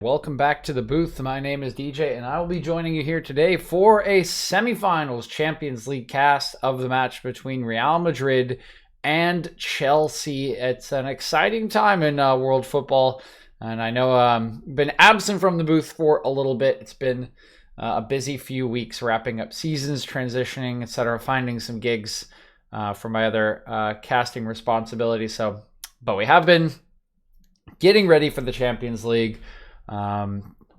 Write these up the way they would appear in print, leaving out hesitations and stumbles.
Welcome back to the booth. My name is DJ, and I will be joining you here today for a semifinals Champions League cast of the match between Real Madrid and Chelsea. It's an exciting time in world football, and I know I've been absent from the booth for a little bit. It's been a busy few weeks wrapping up seasons, transitioning, etc., finding some gigs for my other casting responsibilities. But we have been getting ready for the Champions League.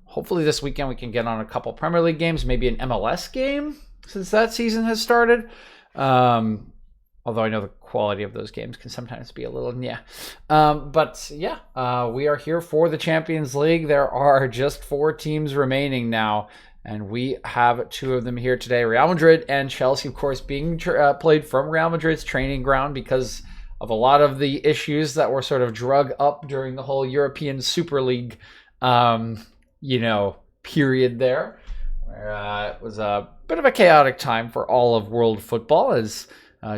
Hopefully this weekend we can get on a couple Premier League games, maybe an MLS game since that season has started. Although I know the quality of those games can sometimes be a little we are here for the Champions League. There are just 4 teams remaining now, and we have 2 of them here today. Real Madrid and Chelsea, of course, being played from Real Madrid's training ground because of a lot of the issues that were sort of drug up during the whole European Super League period there, where it was a bit of a chaotic time for all of world football as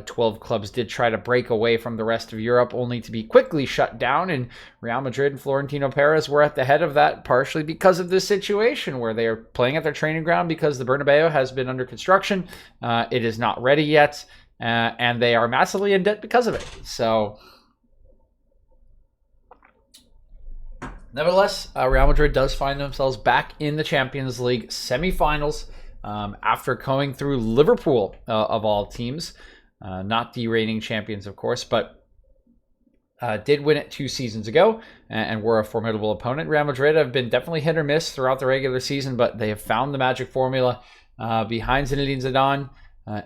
12 clubs did try to break away from the rest of Europe, only to be quickly shut down. And Real Madrid and Florentino Perez were at the head of that, partially because of this situation where they are playing at their training ground because the Bernabeu has been under construction. It is not ready yet, and they are massively in debt because of it. So nevertheless, Real Madrid does find themselves back in the Champions League semifinals after going through Liverpool, of all teams. Not the reigning champions, of course, but did win it 2 seasons ago and were a formidable opponent. Real Madrid have been definitely hit or miss throughout the regular season, but they have found the magic formula behind Zinedine Zidane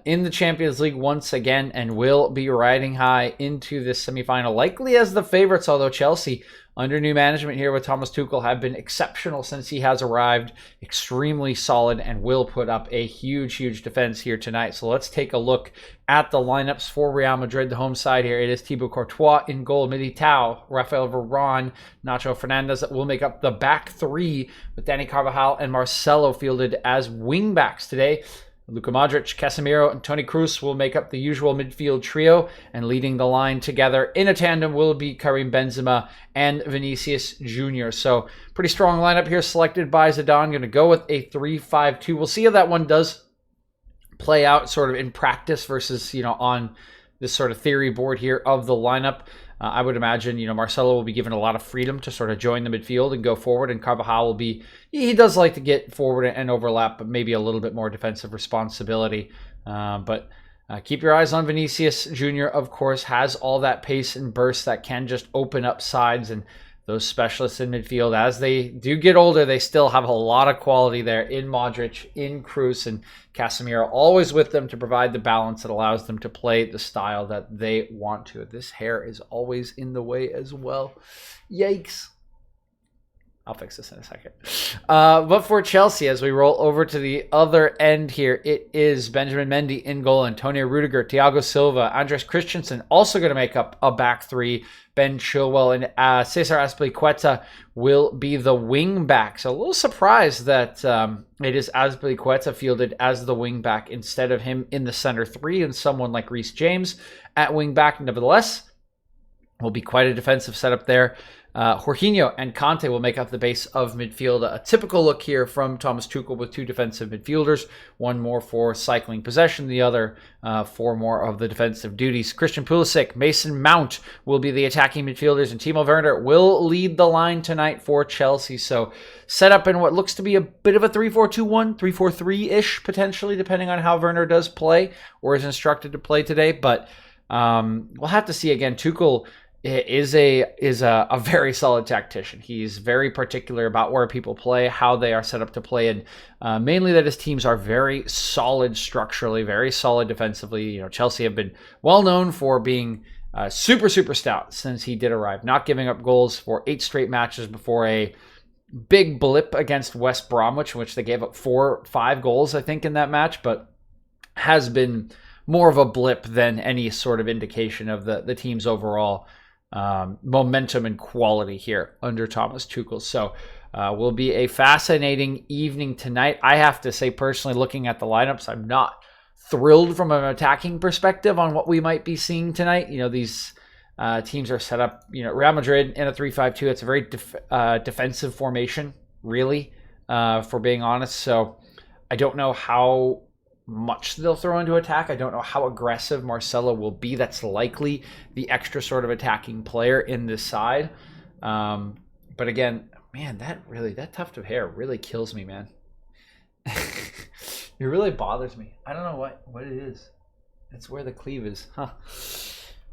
in the Champions League once again and will be riding high into this semifinal, likely as the favorites, although Chelsea, under new management here with Thomas Tuchel, have been exceptional since he has arrived, extremely solid, and will put up a huge defense here tonight. So let's take a look at the lineups for Real Madrid, the home side here. It is Thibaut Courtois in goal, Militao, Rafael Varane, Nacho Fernandez that will make up the back 3, with Dani Carvajal and Marcelo fielded as wing backs today. Luka Modric, Casemiro, and Toni Kroos will make up the usual midfield trio, and leading the line together in a tandem will be Karim Benzema and Vinicius Jr. So pretty strong lineup here selected by Zidane. Going to go with a 3-5-2. We'll see how that one does play out sort of in practice versus, on this sort of theory board here of the lineup. I would imagine, Marcelo will be given a lot of freedom to sort of join the midfield and go forward, and Carvajal will be, he does like to get forward and overlap, but maybe a little bit more defensive responsibility. But keep your eyes on Vinicius Jr., of course, has all that pace and burst that can just open up sides, and those specialists in midfield, as they do get older, they still have a lot of quality there in Modric, in Kroos, and Casemiro, always with them to provide the balance that allows them to play the style that they want to. This hair is always in the way as well. Yikes. I'll fix this in a second. But for Chelsea, as we roll over to the other end here, it is Benjamin Mendy in goal, Antonio Rudiger, Thiago Silva, Andres Christensen also going to make up a back 3. Ben Chilwell and Cesar Azpilicueta will be the wing back. So a little surprised that it is Azpilicueta fielded as the wing back instead of him in the center 3 and someone like Reece James at wing back. Nevertheless, will be quite a defensive setup there. Jorginho and Kanté will make up the base of midfield. A typical look here from Thomas Tuchel with 2 defensive midfielders, one more for cycling possession, the other for more of the defensive duties. Christian Pulisic, Mason Mount will be the attacking midfielders, and Timo Werner will lead the line tonight for Chelsea. So set up in what looks to be a bit of a 3-4-2-1, 3-4-3-ish potentially, depending on how Werner does play or is instructed to play today. But we'll have to see again. Tuchel is a very solid tactician. He's very particular about where people play, how they are set up to play, and mainly that his teams are very solid structurally, very solid defensively. Chelsea have been well known for being super stout since he did arrive, not giving up goals for 8 straight matches before a big blip against West Bromwich, in which they gave up 4-5 goals, I think, in that match, but has been more of a blip than any sort of indication of the team's overall momentum and quality here under Thomas Tuchel. So will be a fascinating evening tonight. I have to say, personally, looking at the lineups, I'm not thrilled from an attacking perspective on what we might be seeing tonight. These teams are set up, Real Madrid in a 3-5-2. It's a very defensive formation. really, for being honest. So I don't know how much they'll throw into attack. I don't know how aggressive Marcelo will be. That's likely the extra sort of attacking player in this side. But again, man, that tuft of hair really kills me, man. It really bothers me. I don't know what it is. It's where the cleave is. Huh.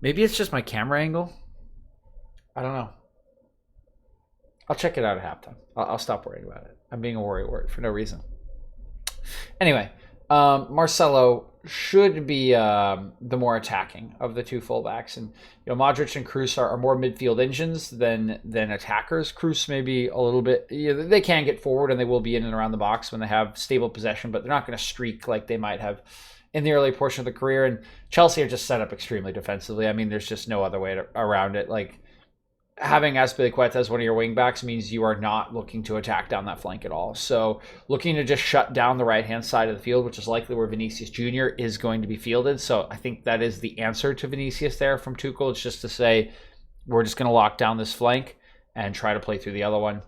Maybe it's just my camera angle. I don't know. I'll check it out at halftime. I'll stop worrying about it. I'm being a worry word for no reason. Anyway, Marcelo should be the more attacking of the two fullbacks, and Modric and Kroos are more midfield engines than attackers. Kroos maybe a little bit. They can get forward and they will be in and around the box when they have stable possession, but they're not going to streak like they might have in the early portion of the career. And Chelsea are just set up extremely defensively. I mean, there's just no other way around it. Like, having Azpilicueta as one of your wingbacks means you are not looking to attack down that flank at all. So looking to just shut down the right-hand side of the field, which is likely where Vinicius Jr. is going to be fielded. So I think that is the answer to Vinicius there from Tuchel. It's just to say, we're just going to lock down this flank and try to play through the other one.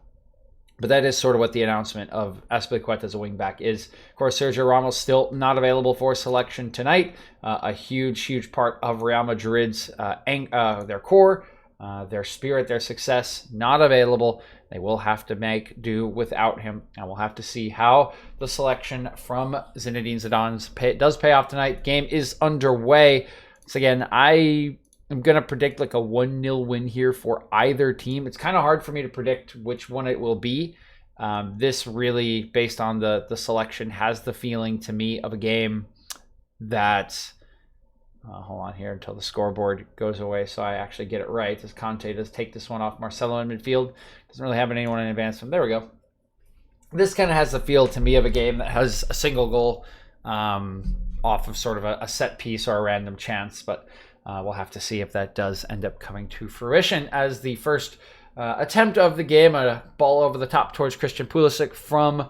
But that is sort of what the announcement of Azpilicueta as a wingback is. Of course, Sergio Ramos still not available for selection tonight. A huge part of Real Madrid's their core, their spirit, their success, not available. They will have to make do without him, and we'll have to see how the selection from Zinedine Zidane does pay off tonight. Game is underway. So again, I am going to predict like a 1-0 win here for either team. It's kind of hard for me to predict which one it will be. This really, based on the selection, has the feeling to me of a game that... hold on here until the scoreboard goes away so I actually get it right, as Conte does take this one off Marcelo in midfield. Doesn't really have anyone in advance from. There we go. This kind of has the feel to me of a game that has a single goal off of sort of a set piece or a random chance, but we'll have to see if that does end up coming to fruition, as the first attempt of the game, a ball over the top towards Christian Pulisic from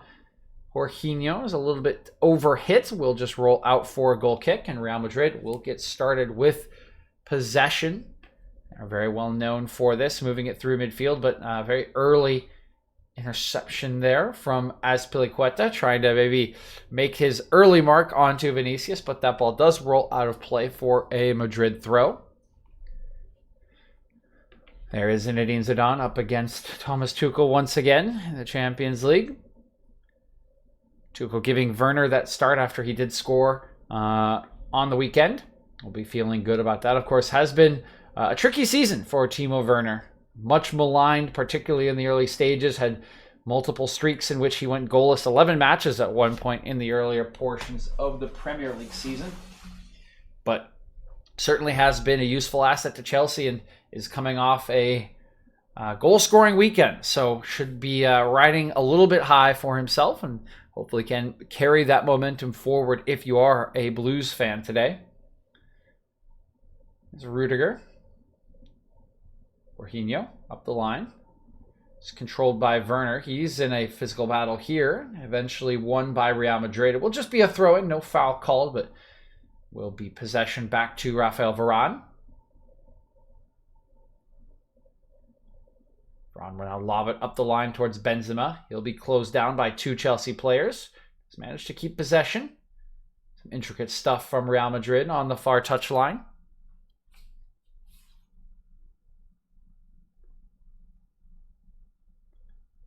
Jorginho is a little bit overhit. We'll just roll out for a goal kick, and Real Madrid will get started with possession. They're very well known for this, moving it through midfield, but very early interception there from Azpilicueta, trying to maybe make his early mark onto Vinicius, but that ball does roll out of play for a Madrid throw. There is Zinedine Zidane up against Thomas Tuchel once again in the Champions League. Tuchel giving Werner that start after he did score on the weekend. We'll be feeling good about that. Of course, has been a tricky season for Timo Werner. Much maligned, particularly in the early stages. Had multiple streaks in which he went goalless. 11 matches at one point in the earlier portions of the Premier League season. But certainly has been a useful asset to Chelsea and is coming off a goal-scoring weekend. So should be riding a little bit high for himself, and hopefully can carry that momentum forward if you are a Blues fan today. There's Rudiger. Jorginho up the line. It's controlled by Werner. He's in a physical battle here. Eventually won by Real Madrid. It will just be a throw-in. No foul called, but will be possession back to Rafael Varane. Varane will now lob it up the line towards Benzema. He'll be closed down by two Chelsea players. He's managed to keep possession. Some intricate stuff from Real Madrid on the far touchline.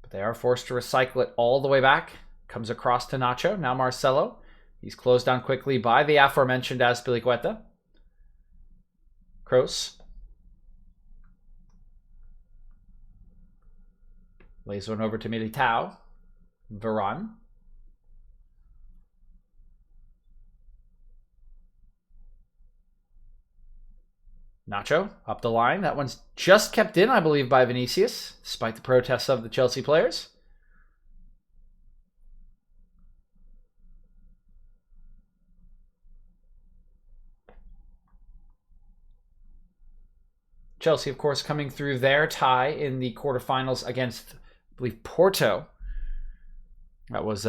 But they are forced to recycle it all the way back. Comes across to Nacho. Now Marcelo. He's closed down quickly by the aforementioned Azpilicueta. Kroos. Lays one over to Militao. Varane. Nacho up the line. That one's just kept in, I believe, by Vinicius, despite the protests of the Chelsea players. Chelsea, of course, coming through their tie in the quarterfinals against, I believe, Porto. That was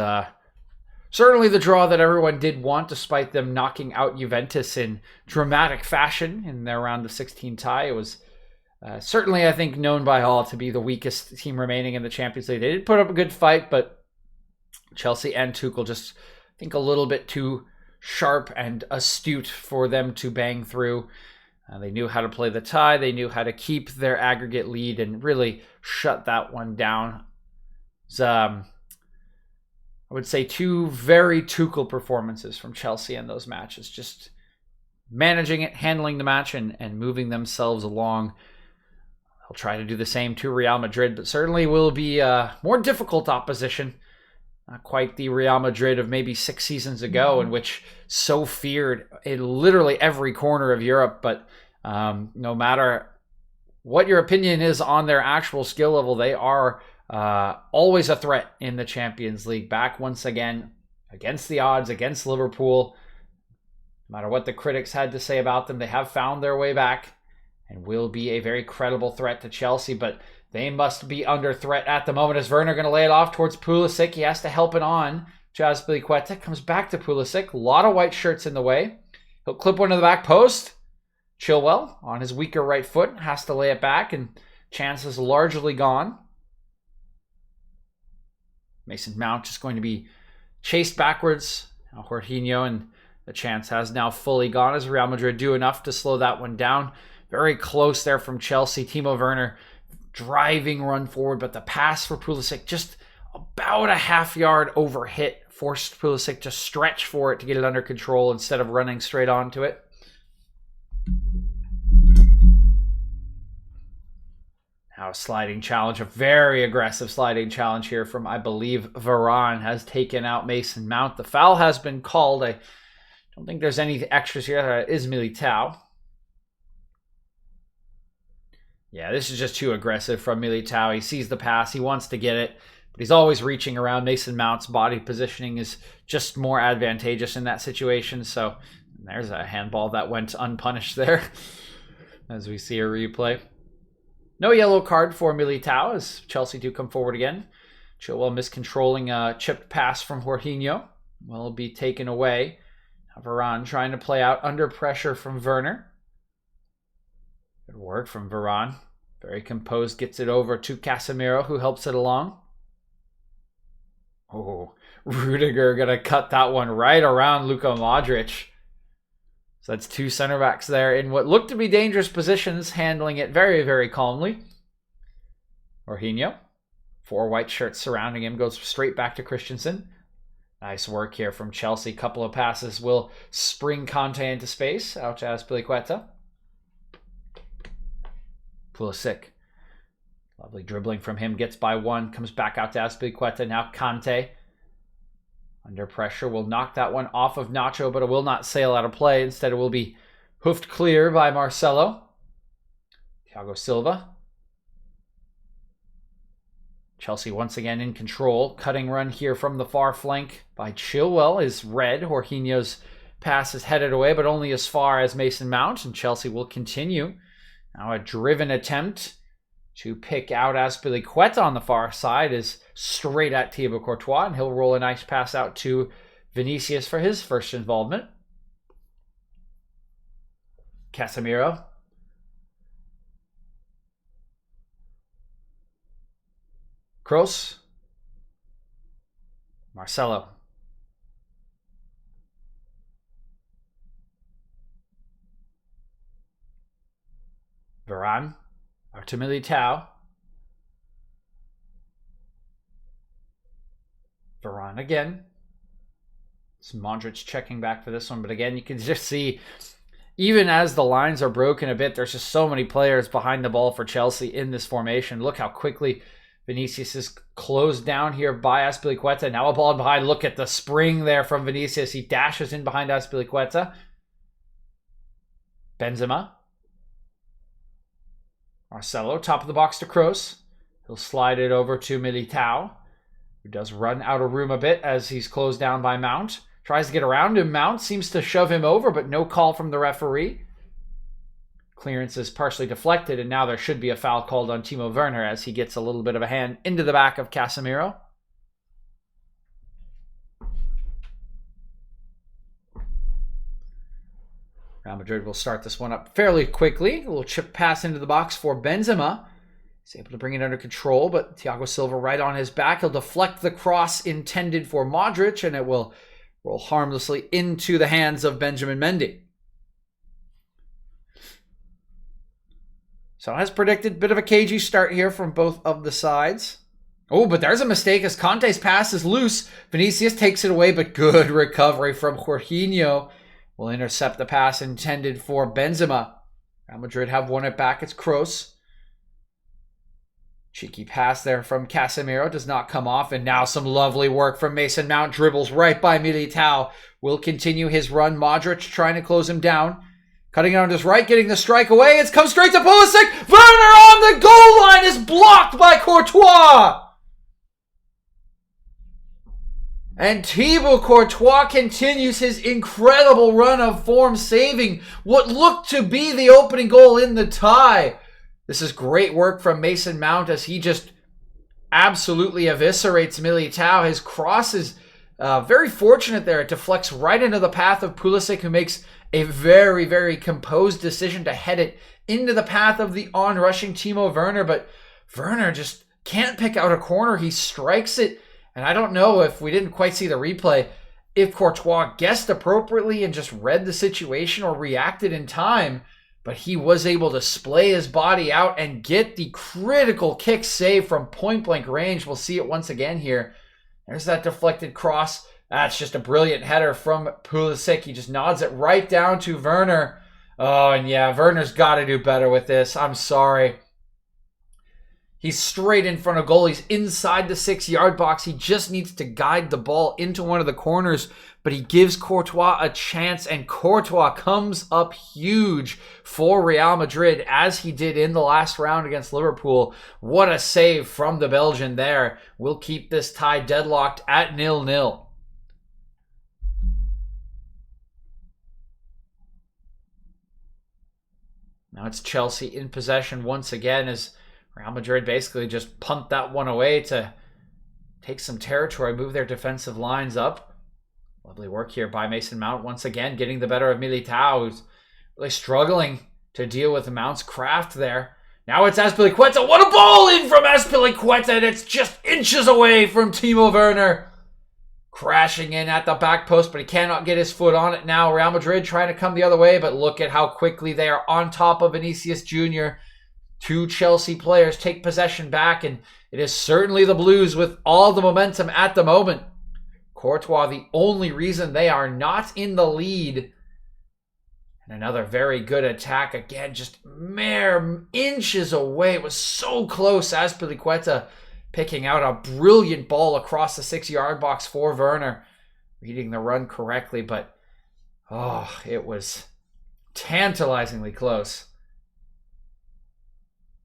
certainly the draw that everyone did want, despite them knocking out Juventus in dramatic fashion in their round of 16 tie. It was Certainly, I think, known by all to be the weakest team remaining in the Champions League. They did put up a good fight, but Chelsea and Tuchel just, I think, a little bit too sharp and astute for them to bang through. They knew how to play the tie. They knew how to keep their aggregate lead and really shut that one down. I would say 2 very Tuchel performances from Chelsea in those matches. Just managing it, handling the match, and moving themselves along. They'll try to do the same to Real Madrid, but certainly will be more difficult opposition. Not quite the Real Madrid of maybe 6 seasons ago, in which so feared in literally every corner of Europe. But no matter what your opinion is on their actual skill level, they are always a threat in the Champions League. Back once again against the odds, against Liverpool. No matter what the critics had to say about them, they have found their way back and will be a very credible threat to Chelsea. But they must be under threat at the moment as Werner going to lay it off towards Pulisic. He has to help it on. Azpilicueta comes back to Pulisic. A lot of white shirts in the way. He'll clip one to the back post. Chilwell on his weaker right foot has to lay it back, and chance is largely gone. Mason Mount just going to be chased backwards. Now Jorginho, and the chance has now fully gone as Real Madrid do enough to slow that one down. Very close there from Chelsea. Timo Werner driving run forward, but the pass for Pulisic just about a half-yard over hit. Forced Pulisic to stretch for it to get it under control instead of running straight onto it. Now a sliding challenge, a very aggressive sliding challenge here from, I believe, Varane has taken out Mason Mount. The foul has been called. I don't think there's any extras here. It is Militao. Yeah, this is just too aggressive from Militao. He sees the pass. He wants to get it, but he's always reaching around. Mason Mount's body positioning is just more advantageous in that situation. So there's a handball that went unpunished there as we see a replay. No yellow card for Militao as Chelsea do come forward again. Chilwell miscontrolling a chipped pass from Jorginho. Will be taken away. Varane trying to play out under pressure from Werner. Good work from Varane. Very composed, gets it over to Casemiro, who helps it along. Oh, Rudiger gonna cut that one right around Luka Modric. So that's 2 center backs there in what looked to be dangerous positions, handling it very, very calmly. Jorginho, 4 white shirts surrounding him, goes straight back to Christensen. Nice work here from Chelsea. Couple of passes will spring Conte into space. Out to Azpilicueta. Pulisic. Lovely dribbling from him. Gets by 1. Comes back out to Azpilicueta. Now Conte. Under pressure. Will knock that one off of Nacho, but it will not sail out of play. Instead, it will be hoofed clear by Marcelo. Thiago Silva. Chelsea once again in control. Cutting run here from the far flank by Chilwell is red. Jorginho's pass is headed away, but only as far as Mason Mount, and Chelsea will continue. Now a driven attempt to pick out Azpilicueta on the far side is straight at Thibaut Courtois, and he'll roll a nice pass out to Vinicius for his first involvement. Casemiro. Kroos. Marcelo. Varane. To Militao. Varane again. It's Modric checking back for this one, but again, you can just see, even as the lines are broken a bit, there's just so many players behind the ball for Chelsea in this formation. Look how quickly Vinicius is closed down here by Azpilicueta. Now a ball behind. Look at the spring there from Vinicius. He dashes in behind Azpilicueta. Benzema. Marcelo, top of the box to Kroos. He'll slide it over to Militao, who does run out of room a bit as he's closed down by Mount. Tries to get around him. Mount seems to shove him over, but no call from the referee. Clearance is partially deflected, and now there should be a foul called on Timo Werner as he gets a little bit of a hand into the back of Casemiro. Real Madrid will start this one up fairly quickly. A little chip pass into the box for Benzema. He's able to bring it under control, but Thiago Silva right on his back. He'll deflect the cross intended for Modric, and it will roll harmlessly into the hands of Benjamin Mendy. So as predicted, bit of a cagey start here from both of the sides. Oh, but there's a mistake as Conte's pass is loose. Vinicius takes it away, but good recovery from Jorginho. Will intercept the pass intended for Benzema. Real Madrid have won it back. It's Kroos. Cheeky pass there from Casemiro. Does not come off. And now some lovely work from Mason Mount. Dribbles right by Militao. Will continue his run. Modric trying to close him down. Cutting it on his right. Getting the strike away. It's come straight to Pulisic. Werner on the goal line is blocked by Courtois. And Thibaut Courtois continues his incredible run of form, saving what looked to be the opening goal in the tie. This is great work from Mason Mount as he just absolutely eviscerates Militao. His cross is very fortunate there. It deflects right into the path of Pulisic, who makes a very, very composed decision to head it into the path of the on-rushing Timo Werner. But Werner just can't pick out a corner. He strikes it. And I don't know, if we didn't quite see the replay, if Courtois guessed appropriately and just read the situation or reacted in time, but he was able to splay his body out and get the critical kick save from point-blank range. We'll see it once again here. There's that deflected cross. That's just a brilliant header from Pulisic. He just nods it right down to Werner. Oh, and yeah, Werner's got to do better with this. I'm sorry. He's straight in front of goal. He's inside the 6-yard box. He just needs to guide the ball into one of the corners, but he gives Courtois a chance, and Courtois comes up huge for Real Madrid, as he did in the last round against Liverpool. What a save from the Belgian there. We'll keep this tie deadlocked at 0-0. Now it's Chelsea in possession once again, as Real Madrid basically just punt that one away to take some territory, move their defensive lines up. Lovely work here by Mason Mount once again, getting the better of Militao, who's really struggling to deal with Mount's craft there. Now it's Azpilicueta. What a ball in from Azpilicueta, and it's just inches away from Timo Werner. Crashing in at the back post, but he cannot get his foot on it now. Real Madrid trying to come the other way, but look at how quickly they are on top of Vinicius Jr. Two Chelsea players take possession back, and it is certainly the Blues with all the momentum at the moment. Courtois, the only reason they are not in the lead. And another very good attack. Again, just mere inches away. It was so close. Azpilicueta picking out a brilliant ball across the 6-yard box for Werner. Reading the run correctly, but it was tantalizingly close.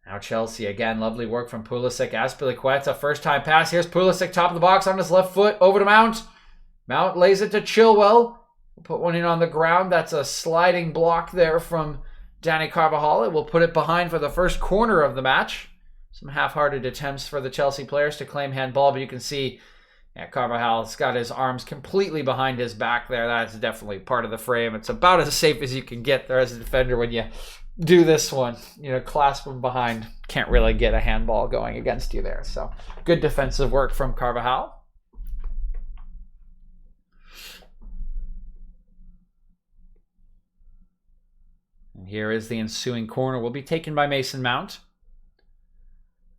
Now Chelsea again, lovely work from Pulisic. Azpilicueta, first time pass. Here's Pulisic, top of the box on his left foot, over to Mount. Mount lays it to Chilwell. We'll put one in on the ground. That's a sliding block there from Dani Carvajal. It will put it behind for the first corner of the match. Some half-hearted attempts for the Chelsea players to claim handball, but you can see Carvajal's got his arms completely behind his back there. That's definitely part of the frame. It's about as safe as you can get there as a defender when you do this one. Clasp him behind. Can't really get a handball going against you there. So good defensive work from Carvajal. And here is the ensuing corner. Will be taken by Mason Mount.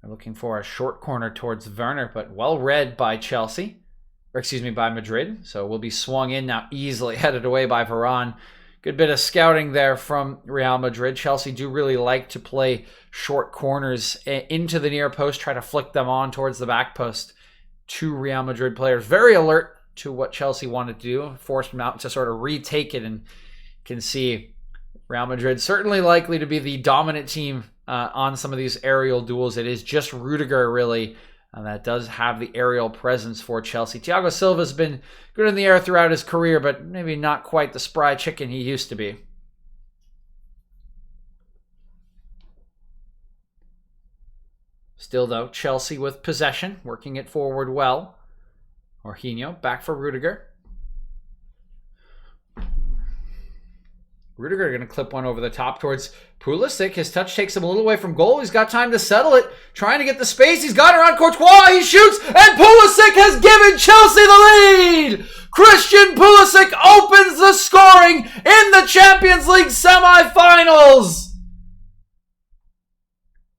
They're looking for a short corner towards Werner, but well read by by Madrid. So will be swung in now, easily headed away by Varane. Good bit of scouting there from Real Madrid. Chelsea do really like to play short corners into the near post, try to flick them on towards the back post. Two Real Madrid players very alert to what Chelsea wanted to do, forced Mount to sort of retake it, and can see Real Madrid certainly likely to be the dominant team on some of these aerial duels. It is just Rudiger, really, that does have the aerial presence for Chelsea. Thiago Silva's been good in the air throughout his career, but maybe not quite the spry chicken he used to be. Still, though, Chelsea with possession, working it forward well. Jorginho back for Rudiger. Rudiger going to clip one over the top towards Pulisic. His touch takes him a little away from goal. He's got time to settle it. Trying to get the space. He's got it around Courtois. He shoots. And Pulisic has given Chelsea the lead. Christian Pulisic opens the scoring in the Champions League semifinals.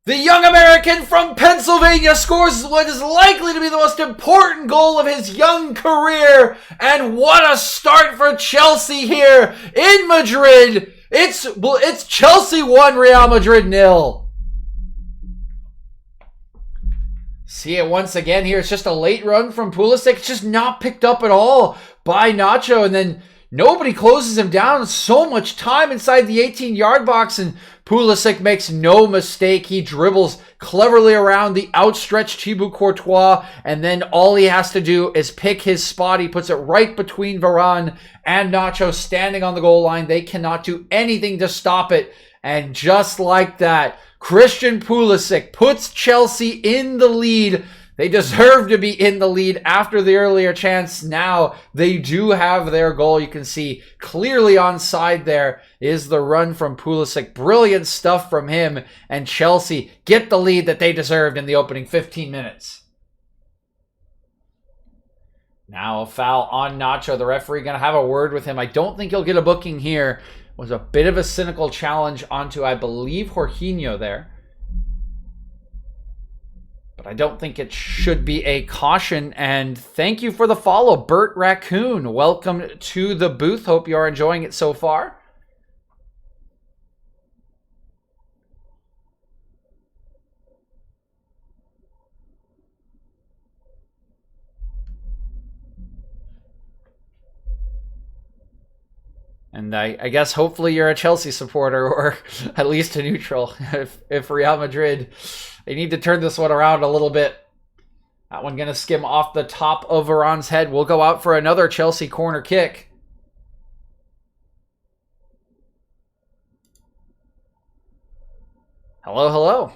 The young American from Pennsylvania scores what is likely to be the most important goal of his young career. And what a start for Chelsea here in Madrid. It's Chelsea 1, Real Madrid 0. See it once again here. It's just a late run from Pulisic. It's just not picked up at all by Nacho. And then nobody closes him down. So much time inside the 18-yard box, and Pulisic makes no mistake. He dribbles cleverly around the outstretched Thibaut Courtois, and then all he has to do is pick his spot. He puts it right between Varane and Nacho standing on the goal line. They cannot do anything to stop it. And just like that, Christian Pulisic puts Chelsea in the lead. They deserve to be in the lead after the earlier chance. Now they do have their goal. You can see clearly onside there is the run from Pulisic. Brilliant stuff from him. And Chelsea get the lead that they deserved in the opening 15 minutes. Now a foul on Nacho. The referee going to have a word with him. I don't think he'll get a booking here. It was a bit of a cynical challenge onto, I believe, Jorginho there. But I don't think it should be a caution. And thank you for the follow, Bert Raccoon. Welcome to the booth. Hope you are enjoying it so far. And I guess hopefully you're a Chelsea supporter, or at least a neutral. If Real Madrid, they need to turn this one around a little bit. That one going to skim off the top of Varane's head. We'll go out for another Chelsea corner kick. Hello, hello.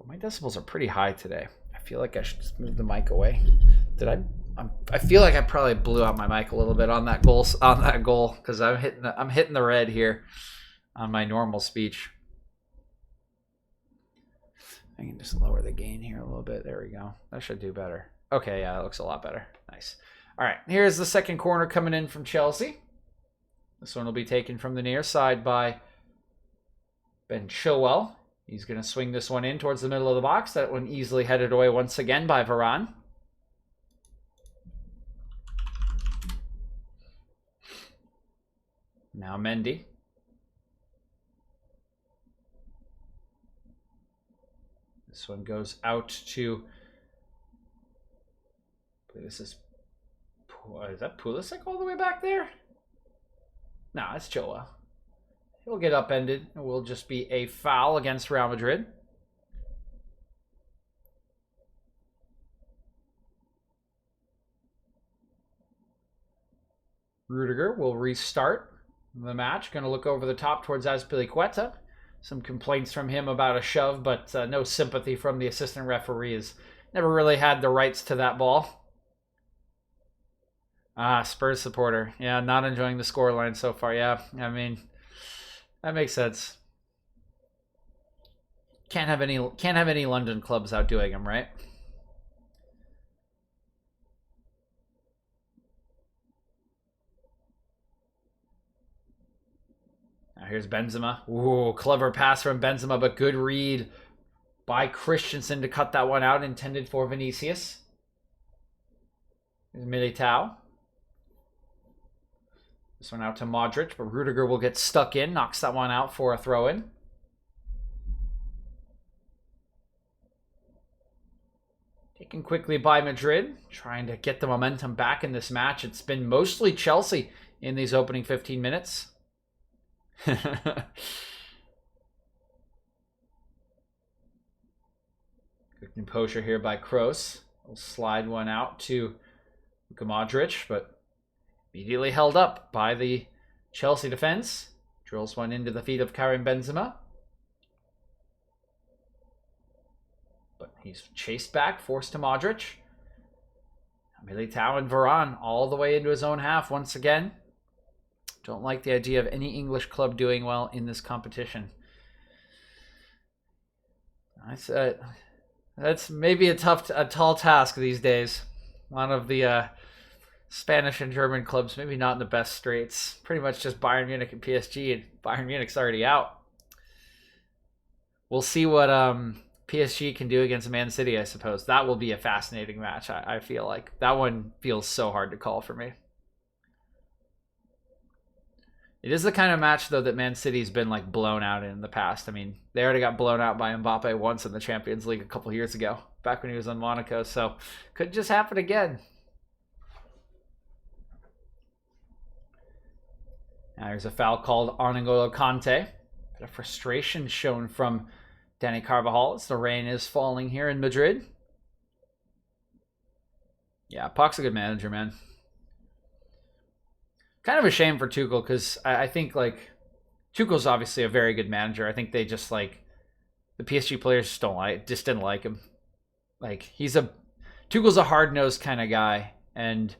My decibels are pretty high today. I feel like I should just move the mic away. I feel like I probably blew out my mic a little bit on that goal because I'm hitting the red here on my normal speech. I can just lower the gain here a little bit. There we go. That should do better. Okay, yeah, that looks a lot better. Nice. All right, here's the second corner coming in from Chelsea. This one will be taken from the near side by Ben Chilwell. He's going to swing this one in towards the middle of the box. That one easily headed away once again by Varane. Now Mendy. This one goes out to, this is that Pulisic all the way back there? No, it's Chilwell. He'll get upended. It will just be a foul against Real Madrid. Rudiger will restart the match. Going to look over the top towards Azpilicueta. Some complaints from him about a shove, but no sympathy from the assistant referees. Never really had the rights to that ball. Spurs supporter. Yeah, not enjoying the scoreline so far. Yeah, I mean, that makes sense. Can't have any London clubs outdoing him, right? Now here's Benzema. Ooh, clever pass from Benzema, but good read by Christensen to cut that one out, intended for Vinicius. Here's Militao. This one out to Modric, but Rudiger will get stuck in, knocks that one out for a throw-in. Taken quickly by Madrid, trying to get the momentum back in this match. It's been mostly Chelsea in these opening 15 minutes. Good composure here by Kroos. We'll slide one out to Luka Modric, but immediately held up by the Chelsea defense. Drills one into the feet of Karim Benzema. But he's chased back, forced to Modric. Militao and Varane all the way into his own half once again. Don't like the idea of any English club doing well in this competition. That's maybe a tall task these days. A lot of the Spanish and German clubs maybe not in the best straits. Pretty much just Bayern Munich and PSG, and Bayern Munich's already out. We'll see what PSG can do against Man City, I suppose. That will be a fascinating match, I feel like. That one feels so hard to call for me. It is the kind of match, though, that Man City's been like blown out in the past. I mean, they already got blown out by Mbappe once in the Champions League a couple years ago, back when he was on Monaco. So, could just happen again. Now, there's a foul called on N'Golo Kante. Bit of frustration shown from Dani Carvajal as the rain is falling here in Madrid. Yeah, Poch's a good manager, man. Kind of a shame for Tuchel, because I think, like, Tuchel's obviously a very good manager. I think they just, like, the PSG players just didn't like him. Like, Tuchel's a hard-nosed kind of guy, and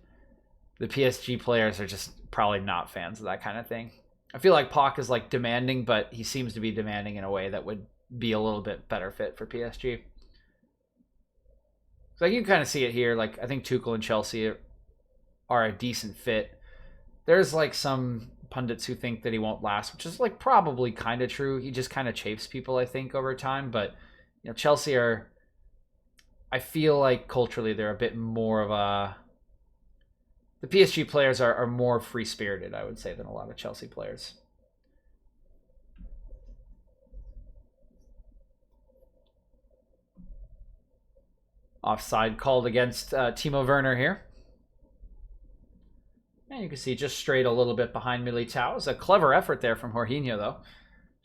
the PSG players are just probably not fans of that kind of thing. I feel like Poch is, like, demanding, but he seems to be demanding in a way that would be a little bit better fit for PSG. So you can kind of see it here. Like, I think Tuchel and Chelsea are a decent fit. There's like some pundits who think that he won't last, which is like probably kind of true. He just kind of chafes people, I think, over time. But you know, Chelsea are, I feel like culturally they're a bit more of a, the PSG players are more free-spirited, I would say, than a lot of Chelsea players. Offside called against Timo Werner here. And you can see just straight a little bit behind Militao. It was a clever effort there from Jorginho, though.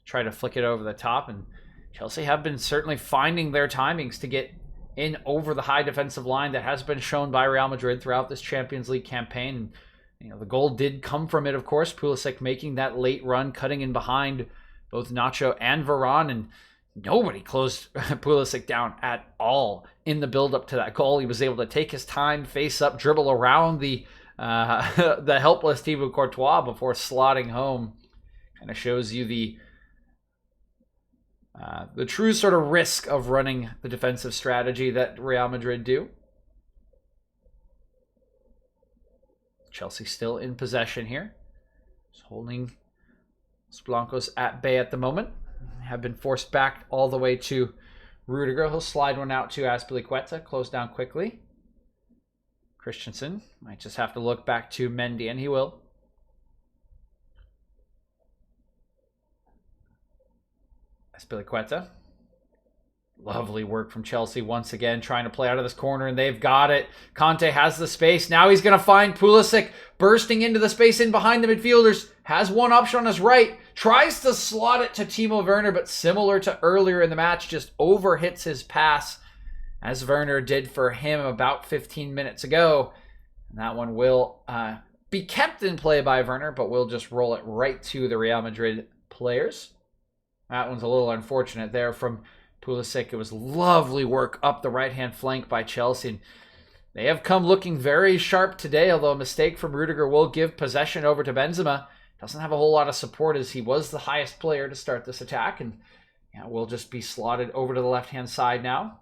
Try to flick it over the top. And Chelsea have been certainly finding their timings to get in over the high defensive line that has been shown by Real Madrid throughout this Champions League campaign. And, you know, the goal did come from it, of course. Pulisic making that late run, cutting in behind both Nacho and Varane. And nobody closed Pulisic down at all in the build-up to that goal. He was able to take his time, face up, dribble around the helpless Thibaut Courtois before slotting home. Kind of shows you the true sort of risk of running the defensive strategy that Real Madrid do. Chelsea still in possession here. Just holding Los Blancos at bay at the moment. Have been forced back all the way to Rudiger. He'll slide one out to Azpilicueta. Close down quickly. Christensen might just have to look back to Mendy, and he will. Azpilicueta. Lovely work from Chelsea once again, trying to play out of this corner, and they've got it. Kante has the space. Now he's going to find Pulisic bursting into the space in behind the midfielders. Has one option on his right. Tries to slot it to Timo Werner, but similar to earlier in the match, just overhits his pass, as Werner did for him about 15 minutes ago. And that one will be kept in play by Werner, but we'll just roll it right to the Real Madrid players. That one's a little unfortunate there from Pulisic. It was lovely work up the right-hand flank by Chelsea. And they have come looking very sharp today, although a mistake from Rudiger will give possession over to Benzema. Doesn't have a whole lot of support as he was the highest player to start this attack. And yeah, we'll just be slotted over to the left-hand side now.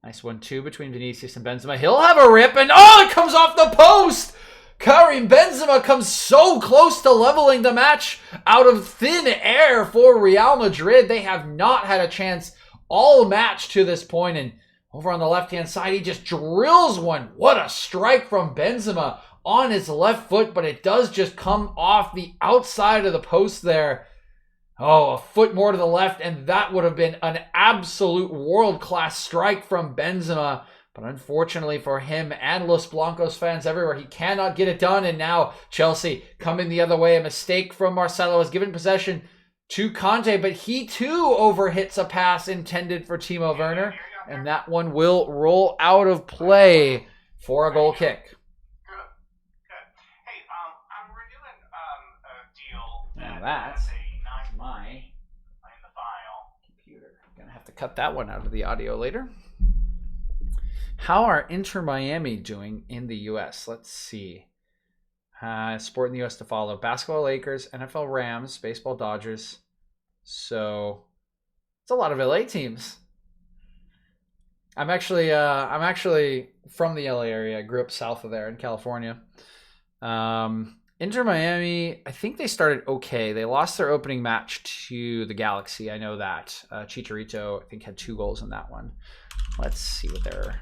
Nice 1-2 between Vinicius and Benzema. He'll have a rip, and oh, it comes off the post! Karim Benzema comes so close to leveling the match out of thin air for Real Madrid. They have not had a chance all match to this point, and over on the left-hand side, he just drills one. What a strike from Benzema on his left foot, but it does just come off the outside of the post there. Oh, a foot more to the left, and that would have been an absolute world-class strike from Benzema. But unfortunately for him and Los Blancos fans everywhere, he cannot get it done. And now Chelsea coming the other way. A mistake from Marcelo has given possession to Kante, but he too overhits a pass intended for Timo Werner. And that one will roll out of play for a goal kick. Hey, we're doing a deal. Now that's my computer. I'm going to have to cut that one out of the audio later. How are Inter Miami doing in the U.S.? Let's see. Sport in the U.S. to follow: basketball Lakers, NFL Rams, baseball Dodgers. So it's a lot of LA teams. I'm actually from the LA area. I grew up south of there in California. Inter Miami, I think they started okay. They lost their opening match to the Galaxy. I know that. Chicharito, I think, had 2 goals in that one. Let's see what they're...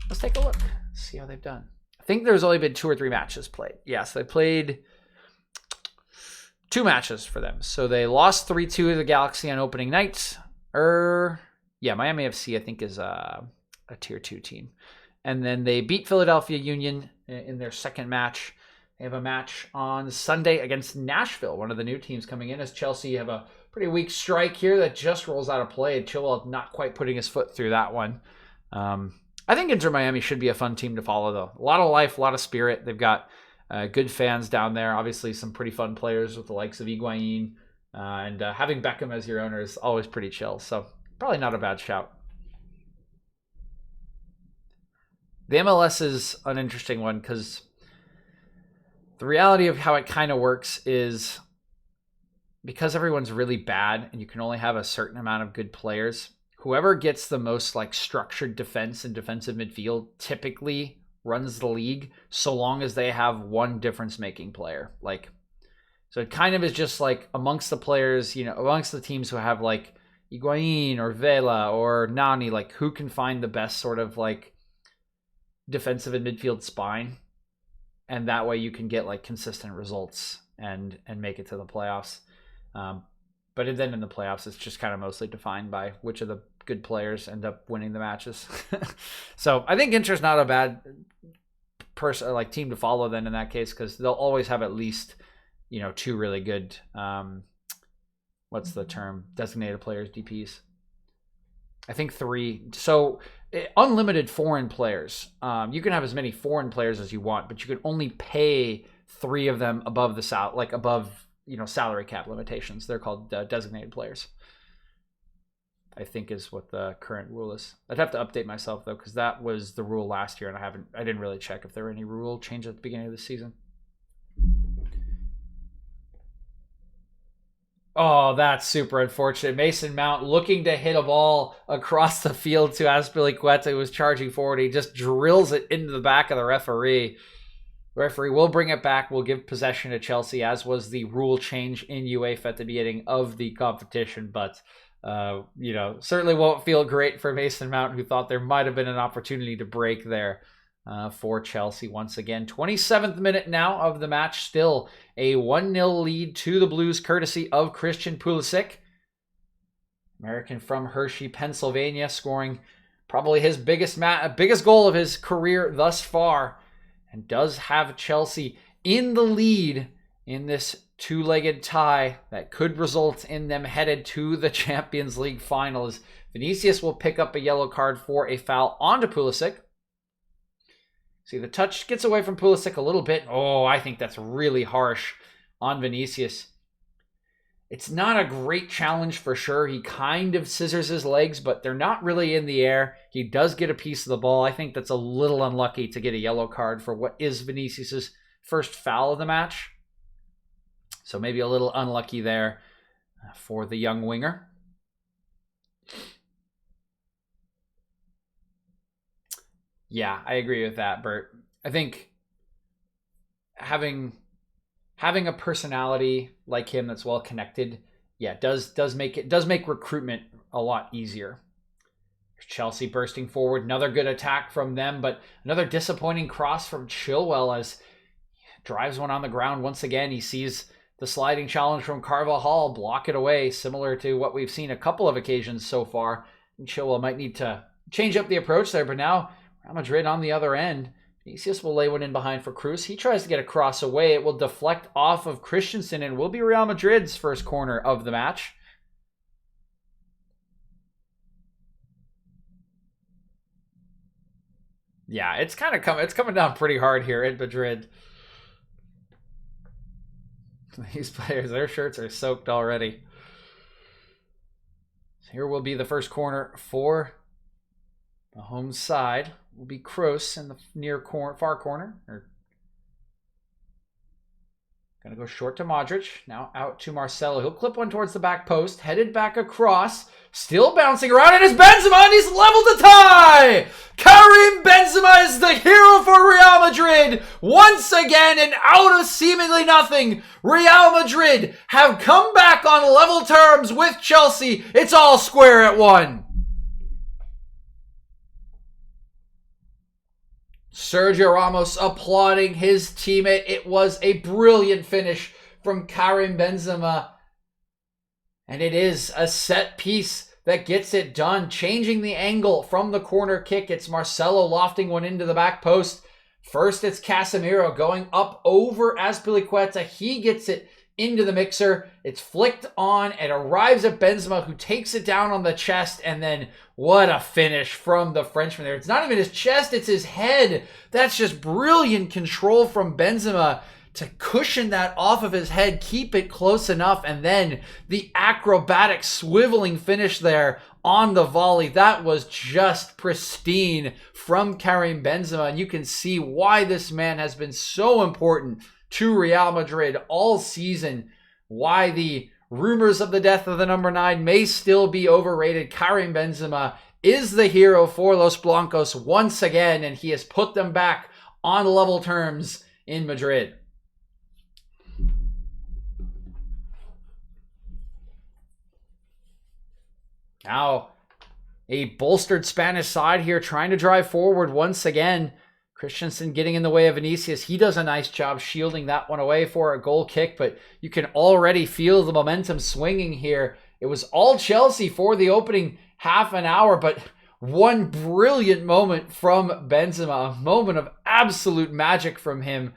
Let's take a look. See how they've done. I think there's only been 2 or 3 matches played. Yes, they played 2 matches for them. So they lost 3-2 to the Galaxy on opening night. Miami FC, I think, is a tier 2 team. And then they beat Philadelphia Union in their second match. They have a match on Sunday against Nashville, one of the new teams coming in, as Chelsea have a pretty weak strike here that just rolls out of play. Chilwell not quite putting his foot through that one. I think Inter Miami should be a fun team to follow, though. A lot of life, a lot of spirit. They've got good fans down there. Obviously, some pretty fun players with the likes of Higuain. And having Beckham as your owner is always pretty chill. So probably not a bad shout. The MLS is an interesting one because the reality of how it kind of works is because everyone's really bad and you can only have a certain amount of good players, whoever gets the most like structured defense and defensive midfield typically runs the league, so long as they have one difference making player. Like, so it kind of is just like amongst the players, amongst the teams who have like Higuain or Vela or Nani, like who can find the best sort of like defensive and midfield spine, and that way you can get like consistent results and make it to the playoffs. But then in the playoffs, it's just kind of mostly defined by which of the good players end up winning the matches. So I think Inter's not a bad person, like team to follow then in that case, because they'll always have at least 2 really good what's the term, designated players, DPs. I think 3. So unlimited foreign players. You can have as many foreign players as you want, but you can only pay 3 of them above the above salary cap limitations. They're called designated players, I think, is what the current rule is. I'd have to update myself though, because that was the rule last year, and I didn't really check if there were any rule changes at the beginning of the season. Oh, that's super unfortunate. Mason Mount looking to hit a ball across the field to Azpilicueta, who was charging forward. He just drills it into the back of the referee. The referee will bring it back. Will give possession to Chelsea, as was the rule change in UEFA at the beginning of the competition. But, certainly won't feel great for Mason Mount, who thought there might have been an opportunity to break there for Chelsea once again. 27th minute now of the match. Still a 1-0 lead to the Blues, courtesy of Christian Pulisic. American from Hershey, Pennsylvania, scoring probably his biggest goal of his career thus far, and does have Chelsea in the lead in this 2-legged tie that could result in them headed to the Champions League finals. Vinicius will pick up a yellow card for a foul onto Pulisic. See, the touch gets away from Pulisic a little bit. Oh, I think that's really harsh on Vinicius. It's not a great challenge for sure. He kind of scissors his legs, but they're not really in the air. He does get a piece of the ball. I think that's a little unlucky to get a yellow card for what is Vinicius's first foul of the match. So maybe a little unlucky there for the young winger. Yeah, I agree with that, Bert. I think having a personality like him that's well connected, does make recruitment a lot easier. Chelsea bursting forward, another good attack from them, but another disappointing cross from Chilwell as he drives one on the ground once again. He sees the sliding challenge from Carvajal block it away, similar to what we've seen a couple of occasions so far. And Chilwell might need to change up the approach there, but now Real Madrid on the other end. Vinicius will lay one in behind for Cruz. He tries to get a cross away. It will deflect off of Christensen and will be Real Madrid's first corner of the match. Yeah, it's coming down pretty hard here at Madrid. These players, their shirts are soaked already. So here will be the first corner for the home side. Will be Kroos in the far corner. Gonna go short to Modric. Now out to Marcelo. He'll clip one towards the back post. Headed back across. Still bouncing around. And it's Benzema. And he's leveled the tie. Karim Benzema is the hero for Real Madrid. Once again, and out of seemingly nothing, Real Madrid have come back on level terms with Chelsea. It's all square at one. Sergio Ramos applauding his teammate. It was a brilliant finish from Karim Benzema. And it is a set piece that gets it done. Changing the angle from the corner kick. It's Marcelo lofting one into the back post. First, it's Casemiro going up over Azpilicueta. He gets it into the mixer. It's flicked on. It arrives at Benzema, who takes it down on the chest. And then what a finish from the Frenchman there. It's not even his chest, it's his head. That's just brilliant control from Benzema to cushion that off of his head, keep it close enough, and then the acrobatic swiveling finish there on the volley. That was just pristine from Karim Benzema, and you can see why this man has been so important to Real Madrid all season, why the rumors of the death of the number 9 may still be overrated. Karim Benzema is the hero for Los Blancos once again, and he has put them back on level terms in Madrid. Now, a bolstered Spanish side here trying to drive forward once again. Christensen getting in the way of Vinicius. He does a nice job shielding that one away for a goal kick, but you can already feel the momentum swinging here. It was all Chelsea for the opening half an hour, but one brilliant moment from Benzema, a moment of absolute magic from him,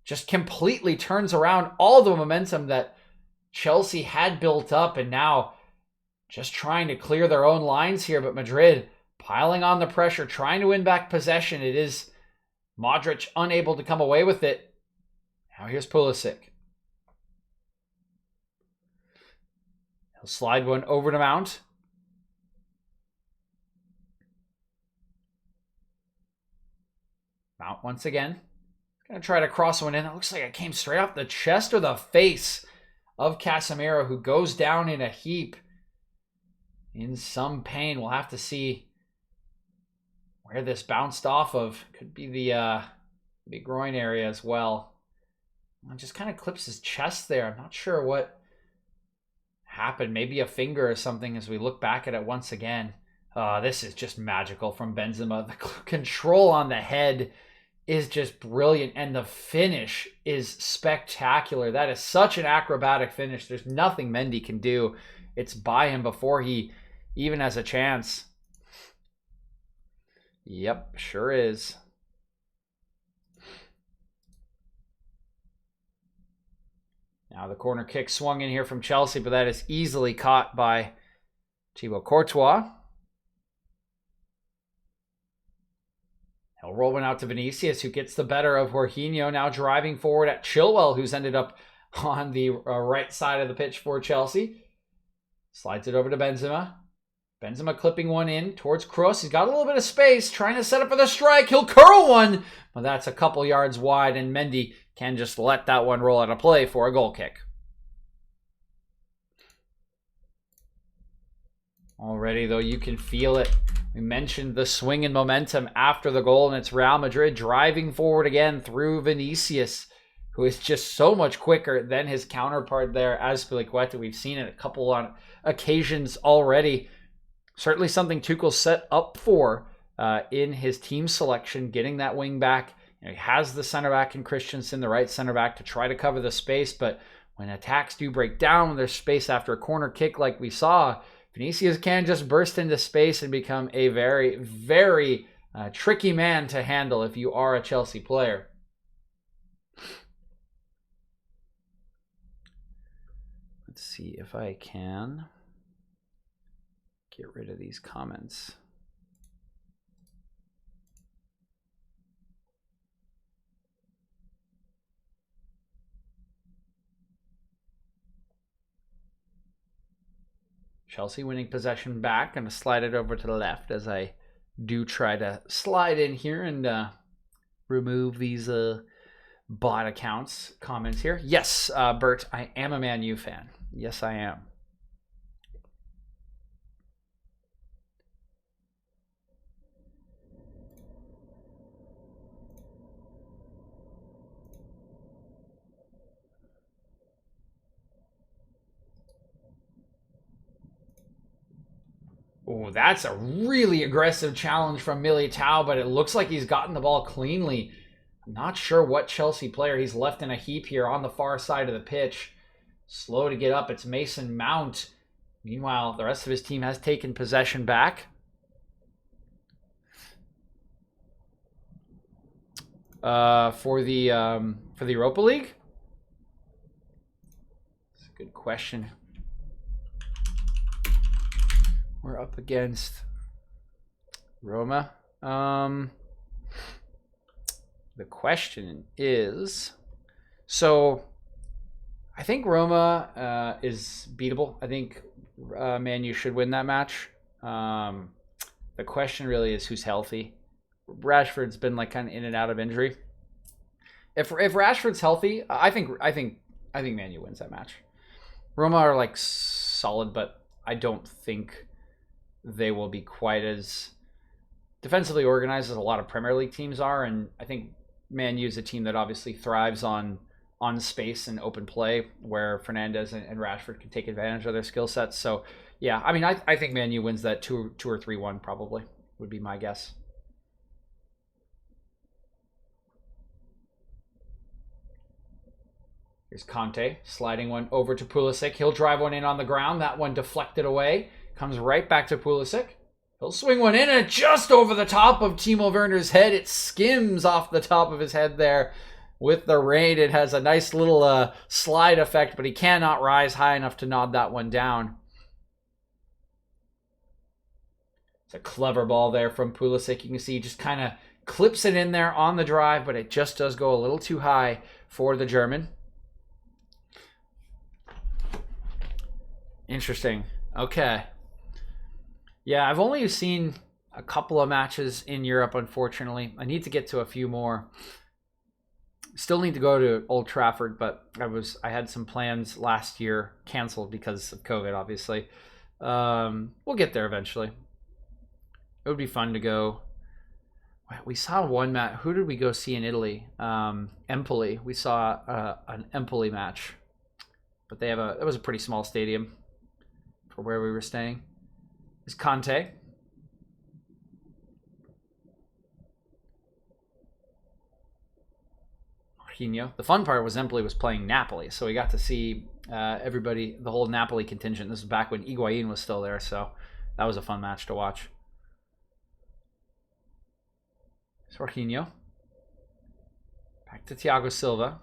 just completely turns around all the momentum that Chelsea had built up, and now just trying to clear their own lines here, but Madrid piling on the pressure, trying to win back possession. It is Modric unable to come away with it. Now here's Pulisic. He'll slide one over to Mount. Mount once again. Gonna try to cross one in. It looks like it came straight off the chest or the face of Casemiro, who goes down in a heap in some pain. We'll have to see where this bounced off of. Could be the groin area as well. It just kind of clips his chest there. I'm not sure what happened. Maybe a finger or something as we look back at it once again. This is just magical from Benzema. The control on the head is just brilliant, and the finish is spectacular. That is such an acrobatic finish. There's nothing Mendy can do. It's by him before he even has a chance. Yep, sure is. Now the corner kick swung in here from Chelsea, but that is easily caught by Thibaut Courtois. He'll roll one out to Vinicius, who gets the better of Jorginho, now driving forward at Chilwell, who's ended up on the right side of the pitch for Chelsea. Slides it over to Benzema. Benzema clipping one in towards Kroos. He's got a little bit of space, trying to set up for the strike. He'll curl one, but that's a couple yards wide, and Mendy can just let that one roll out of play for a goal kick. Already, though, you can feel it. We mentioned the swing in momentum after the goal, and it's Real Madrid driving forward again through Vinicius, who is just so much quicker than his counterpart there, Azpilicueta. We've seen it a couple on occasions already. Certainly something Tuchel set up for in his team selection, getting that wing back. You know, he has the center back in Christensen, the right center back, to try to cover the space, but when attacks do break down, when there's space after a corner kick like we saw, Vinicius can just burst into space and become a very, very tricky man to handle if you are a Chelsea player. Let's see if I can get rid of these comments. Chelsea winning possession back. Going to slide it over to the left as I do try to slide in here and remove these bot accounts comments here. Yes, Bert, I am a Man U fan. Yes, I am. Oh, that's a really aggressive challenge from Militao, but it looks like he's gotten the ball cleanly. I'm not sure what Chelsea player he's left in a heap here on the far side of the pitch. Slow to get up. It's Mason Mount. Meanwhile, the rest of his team has taken possession back. For the Europa League? That's a good question. We're up against Roma. The question is, so I think Roma is beatable. I think Man U should win that match. The question really is who's healthy. Rashford's been like kind of in and out of injury. If Rashford's healthy, I think Man U wins that match. Roma are like solid, but I don't think they will be quite as defensively organized as a lot of Premier League teams are, and I think Man U is a team that obviously thrives on space and open play, where Fernandes and Rashford can take advantage of their skill sets. So yeah, I mean, I think Man U wins that 2 or 3-1 probably would be my guess. Here's Conte sliding one over to Pulisic. He'll drive one in on the ground. That one deflected away. Comes right back to Pulisic. He'll swing one in and just over the top of Timo Werner's head. It skims off the top of his head there with the rain. It has a nice little slide effect, but he cannot rise high enough to nod that one down. It's a clever ball there from Pulisic. You can see he just kind of clips it in there on the drive, but it just does go a little too high for the German. Interesting. Okay. Yeah, I've only seen a couple of matches in Europe, unfortunately. I need to get to a few more. Still need to go to Old Trafford, but I had some plans last year canceled because of COVID, obviously. We'll get there eventually. It would be fun to go. We saw one match. Who did we go see in Italy? Empoli. We saw an Empoli match, but it was a pretty small stadium for where we were staying. Is Conte. Jorginho. The fun part was Empoli was playing Napoli, so we got to see everybody, the whole Napoli contingent. This was back when Higuain was still there, so that was a fun match to watch. Jorginho. Back to Thiago Silva.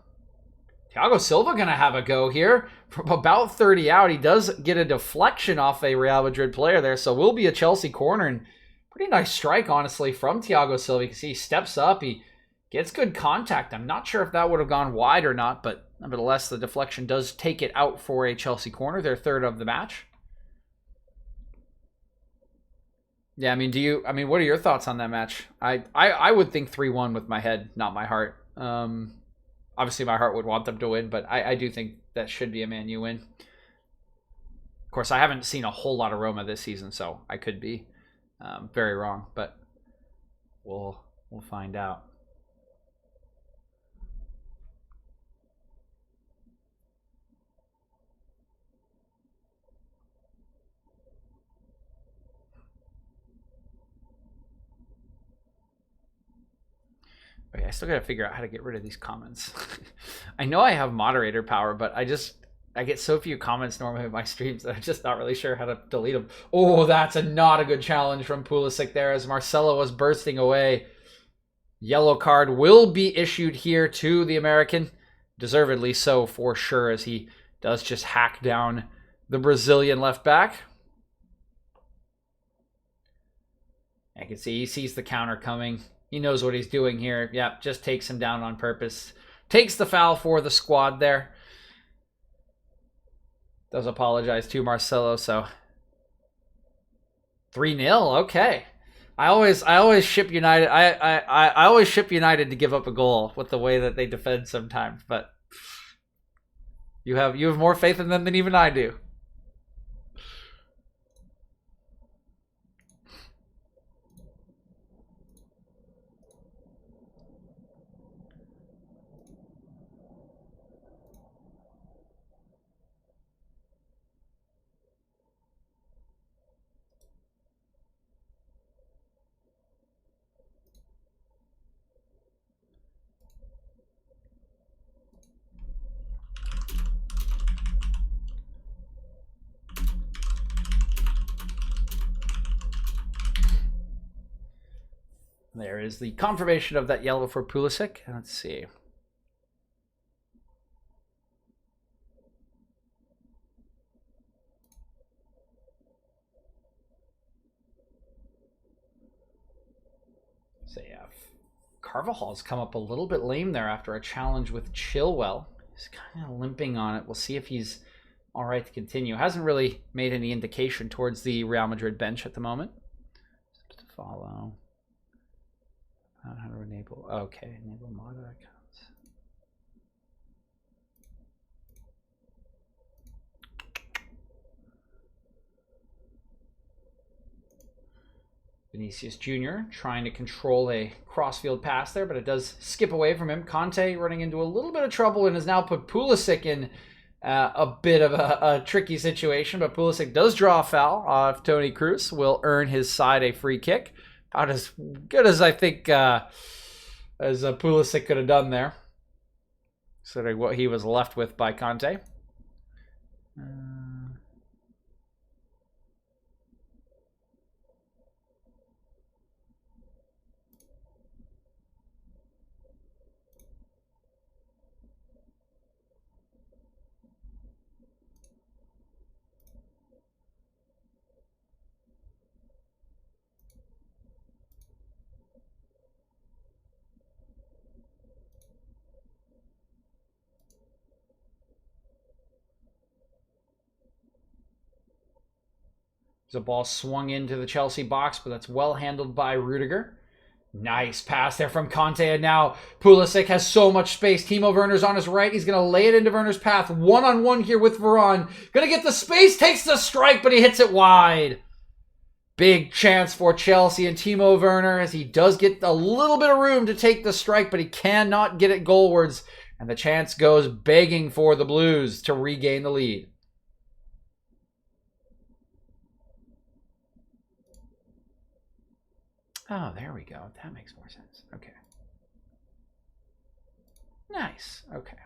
Thiago Silva going to have a go here. From about 30 out, he does get a deflection off a Real Madrid player there, so will be a Chelsea corner. And pretty nice strike, honestly, from Thiago Silva. You can see he steps up. He gets good contact. I'm not sure if that would have gone wide or not, but nevertheless, the deflection does take it out for a Chelsea corner, their third of the match. Yeah, I mean, what are your thoughts on that match? I would think 3-1 with my head, not my heart. Obviously, my heart would want them to win, but I do think that should be a Man U win. Of course, I haven't seen a whole lot of Roma this season, so I could be very wrong, but we'll find out. Okay, I still got to figure out how to get rid of these comments. I know I have moderator power, but I get so few comments normally in my streams that I'm just not really sure how to delete them. Oh, that's not a good challenge from Pulisic there as Marcelo was bursting away. Yellow card will be issued here to the American. Deservedly so for sure, as he does just hack down the Brazilian left back. I can see he sees the counter coming. He knows what he's doing here. Yep, just takes him down on purpose. Takes the foul for the squad there. Does apologize to Marcelo, so 3-0, okay. I always ship United. I always ship United to give up a goal with the way that they defend sometimes. But you have more faith in them than even I do. There is the confirmation of that yellow for Pulisic. Let's see. So yeah, Carvajal's come up a little bit lame there after a challenge with Chilwell. He's kind of limping on it. We'll see if he's all right to continue. Hasn't really made any indication towards the Real Madrid bench at the moment. Just to follow. How to enable? Okay, enable mod accounts. Vinicius Jr. trying to control a crossfield pass there, but it does skip away from him. Conte running into a little bit of trouble and has now put Pulisic in a bit of a tricky situation, but Pulisic does draw a foul off Toni Kroos, will earn his side a free kick. About as good as I think as Pulisic could have done there. Sort of what he was left with by Conte. The ball swung into the Chelsea box, but that's well handled by Rudiger. Nice pass there from Conte, and now Pulisic has so much space. Timo Werner's on his right. He's going to lay it into Werner's path. One-on-one here with Varane. Going to get the space, takes the strike, but he hits it wide. Big chance for Chelsea and Timo Werner as he does get a little bit of room to take the strike, but he cannot get it goalwards. And the chance goes begging for the Blues to regain the lead. Oh, there we go. That makes more sense. Okay. Nice. Okay.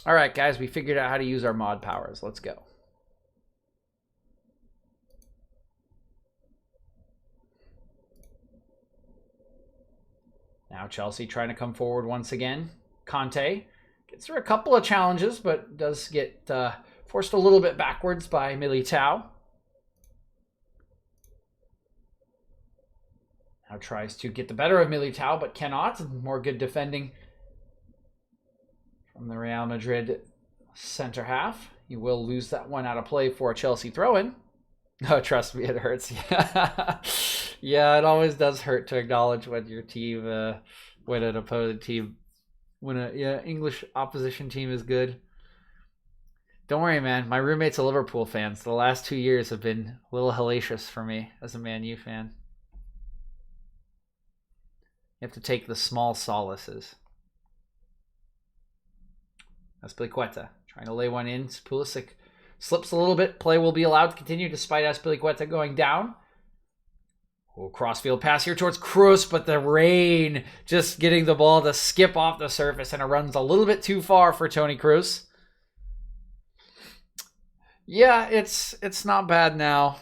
All right, guys, we figured out how to use our mod powers. Let's go. Now Chelsea trying to come forward once again. Conte gets through a couple of challenges, but does get forced a little bit backwards by Militao. Now tries to get the better of Militao, but cannot. More good defending from the Real Madrid center half. He will lose that one out of play for a Chelsea throw-in. Oh, trust me, it hurts. Yeah, it always does hurt to acknowledge when your team, when an opposing team, when a English opposition team is good. Don't worry, man. My roommate's a Liverpool fan, so the last 2 years have been a little hellacious for me as a Man U fan. You have to take the small solaces. Azpilicueta trying to lay one in. Pulisic slips a little bit. Play will be allowed to continue despite Azpilicueta going down. Oh, crossfield pass here towards Kroos, but the rain just getting the ball to skip off the surface, and it runs a little bit too far for Toni Kroos. Yeah, it's not bad now.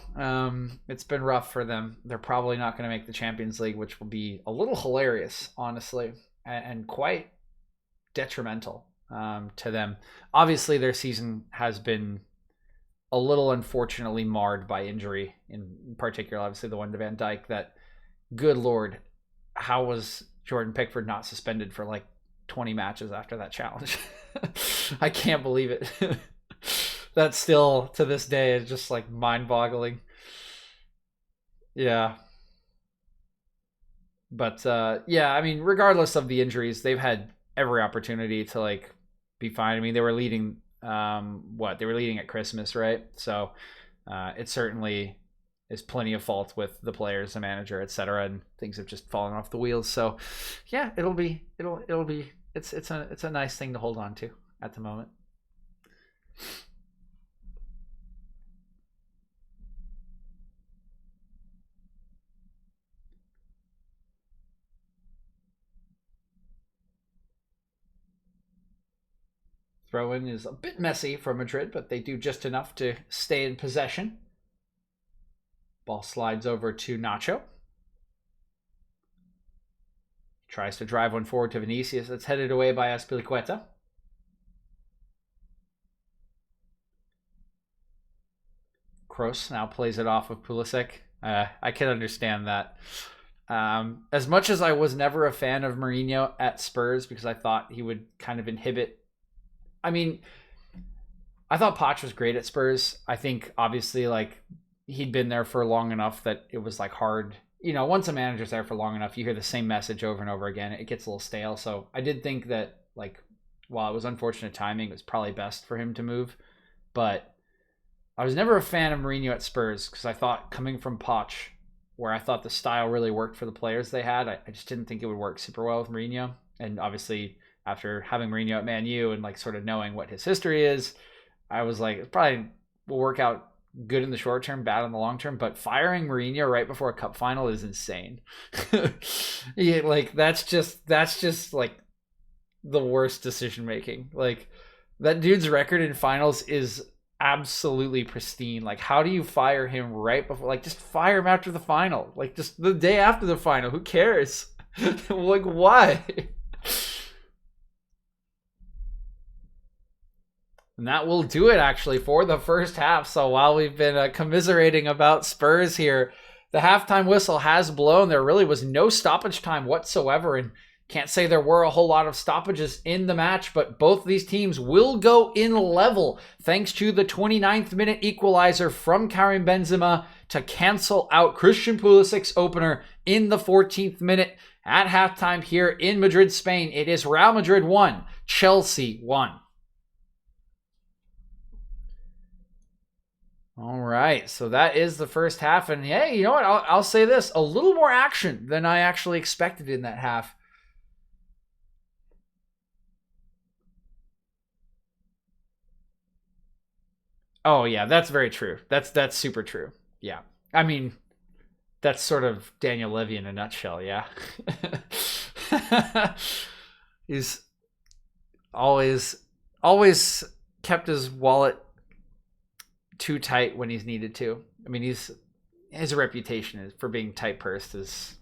It's been rough for them. They're probably not going to make the Champions League, which will be a little hilarious, honestly, and quite detrimental to them. Obviously, their season has been a little unfortunately marred by injury, in particular, obviously the one to Van Dijk. That, good Lord, how was Jordan Pickford not suspended for like 20 matches after that challenge? I can't believe it. That still to this day is just like mind-boggling. Yeah. But yeah, I mean, regardless of the injuries, they've had every opportunity to like be fine. I mean, they were leading what? They were leading at Christmas, right? So it certainly is plenty of fault with the players, the manager, etc., and things have just fallen off the wheels. So yeah, it's a nice thing to hold on to at the moment. Throw in is a bit messy for Madrid, but they do just enough to stay in possession. Ball slides over to Nacho. Tries to drive one forward to Vinicius. That's headed away by Azpilicueta. Kroos now plays it off of Pulisic. I can understand that. As much as I was never a fan of Mourinho at Spurs because I thought he would kind of inhibit. I mean, I thought Poch was great at Spurs. I think obviously like he'd been there for long enough that it was like hard. You know, once a manager's there for long enough, you hear the same message over and over again. It gets a little stale. So I did think that like while it was unfortunate timing, it was probably best for him to move. But I was never a fan of Mourinho at Spurs because I thought coming from Poch, where I thought the style really worked for the players they had, I just didn't think it would work super well with Mourinho. And obviously, after having Mourinho at Man U and like sort of knowing what his history is, I was like, it probably will work out good in the short term, bad in the long term. But firing Mourinho right before a cup final is insane. Yeah, like that's just like the worst decision making. Like that dude's record in finals is absolutely pristine. Like, how do you fire him right before? Like, just fire him after the final. Like, just the day after the final. Who cares? Like, why? And that will do it, actually, for the first half. So while we've been commiserating about Spurs here, the halftime whistle has blown. There really was no stoppage time whatsoever, and can't say there were a whole lot of stoppages in the match, but both these teams will go in level thanks to the 29th minute equalizer from Karim Benzema to cancel out Christian Pulisic's opener in the 14th minute. At halftime here in Madrid, Spain, it is Real Madrid 1, Chelsea 1. All right, so that is the first half, and hey, you know what? I'll say this, a little more action than I actually expected in that half. Oh yeah, that's very true. That's super true. Yeah. I mean, that's sort of Daniel Levy in a nutshell, yeah. He's always kept his wallet too tight when he's needed to. I mean, his reputation for being tight-pursed is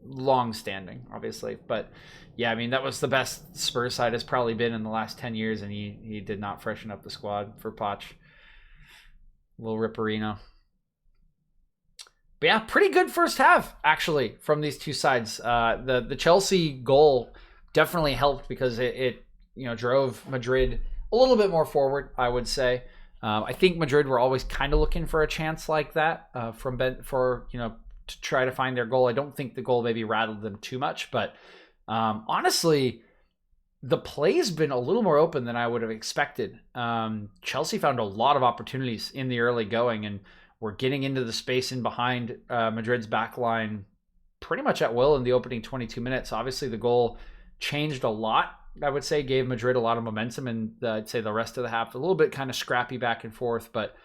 long-standing, obviously, but yeah, I mean, that was the best Spurs side has probably been in the last 10 years, and he did not freshen up the squad for Poch. Little Ripperino. But yeah, pretty good first half, actually, from these two sides. The Chelsea goal definitely helped because it drove Madrid a little bit more forward, I would say. I think Madrid were always kind of looking for a chance like that to try to find their goal. I don't think the goal maybe rattled them too much, but honestly, the play's been a little more open than I would have expected. Chelsea found a lot of opportunities in the early going, and were getting into the space in behind Madrid's back line pretty much at will in the opening 22 minutes. Obviously, the goal changed a lot, I would say, gave Madrid a lot of momentum, and I'd say the rest of the half a little bit kind of scrappy back and forth, but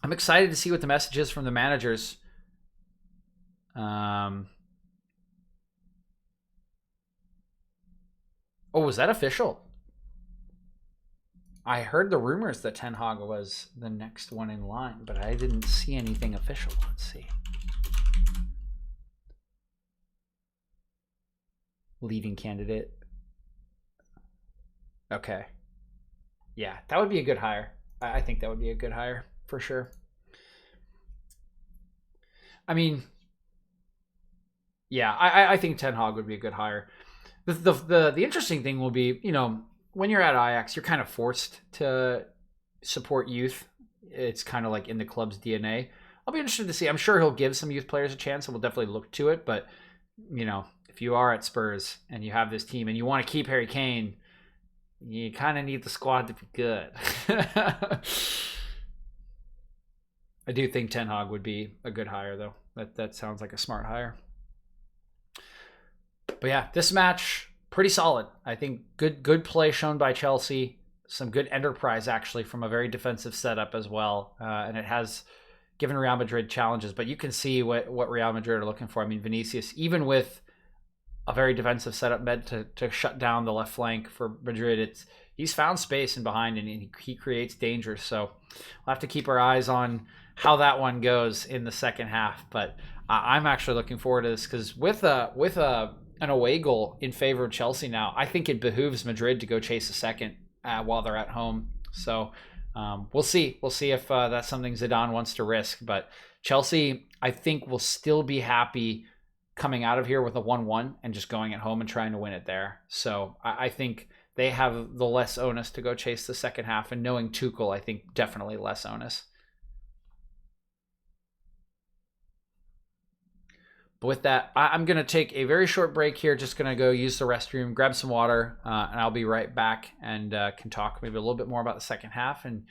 I'm excited to see what the message is from the managers. Oh, was that official? I heard the rumors that Ten Hag was the next one in line, but I didn't see anything official. Let's see. Leading candidate. Okay. Yeah, that would be a good hire. I think that would be a good hire for sure. I mean, yeah, I think Ten Hag would be a good hire. The interesting thing will be, when you're at Ajax, you're kind of forced to support youth. It's kind of like in the club's DNA. I'll be interested to see. I'm sure he'll give some youth players a chance, and we'll definitely look to it. But, you know, if you are at Spurs and you have this team and you want to keep Harry Kane, you kind of need the squad to be good. I do think Ten Hag would be a good hire, though. That sounds like a smart hire. But yeah, this match, pretty solid. I think good play shown by Chelsea. Some good enterprise, actually, from a very defensive setup as well. And it has given Real Madrid challenges. But you can see what Real Madrid are looking for. I mean, Vinicius, even with a very defensive setup meant to shut down the left flank for Madrid, he's found space in behind and he creates danger. So we'll have to keep our eyes on how that one goes in the second half. But I'm actually looking forward to this because with an away goal in favor of Chelsea now, I think it behooves Madrid to go chase a second while they're at home. So we'll see. We'll see if that's something Zidane wants to risk. But Chelsea, I think, will still be happy coming out of here with a 1-1 and just going at home and trying to win it there. So I think they have the less onus to go chase the second half. And knowing Tuchel, I think definitely less onus. But with that, I'm going to take a very short break here. Just going to go use the restroom, grab some water, and I'll be right back and can talk maybe a little bit more about the second half. And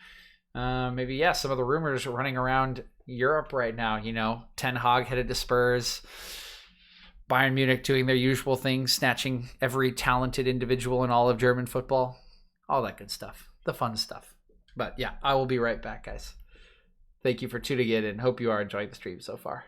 maybe, yeah, some of the rumors running around Europe right now. You know, Ten Hag headed to Spurs, Bayern Munich doing their usual thing, snatching every talented individual in all of German football. All that good stuff. The fun stuff. But yeah, I will be right back, guys. Thank you for tuning in and hope you are enjoying the stream so far.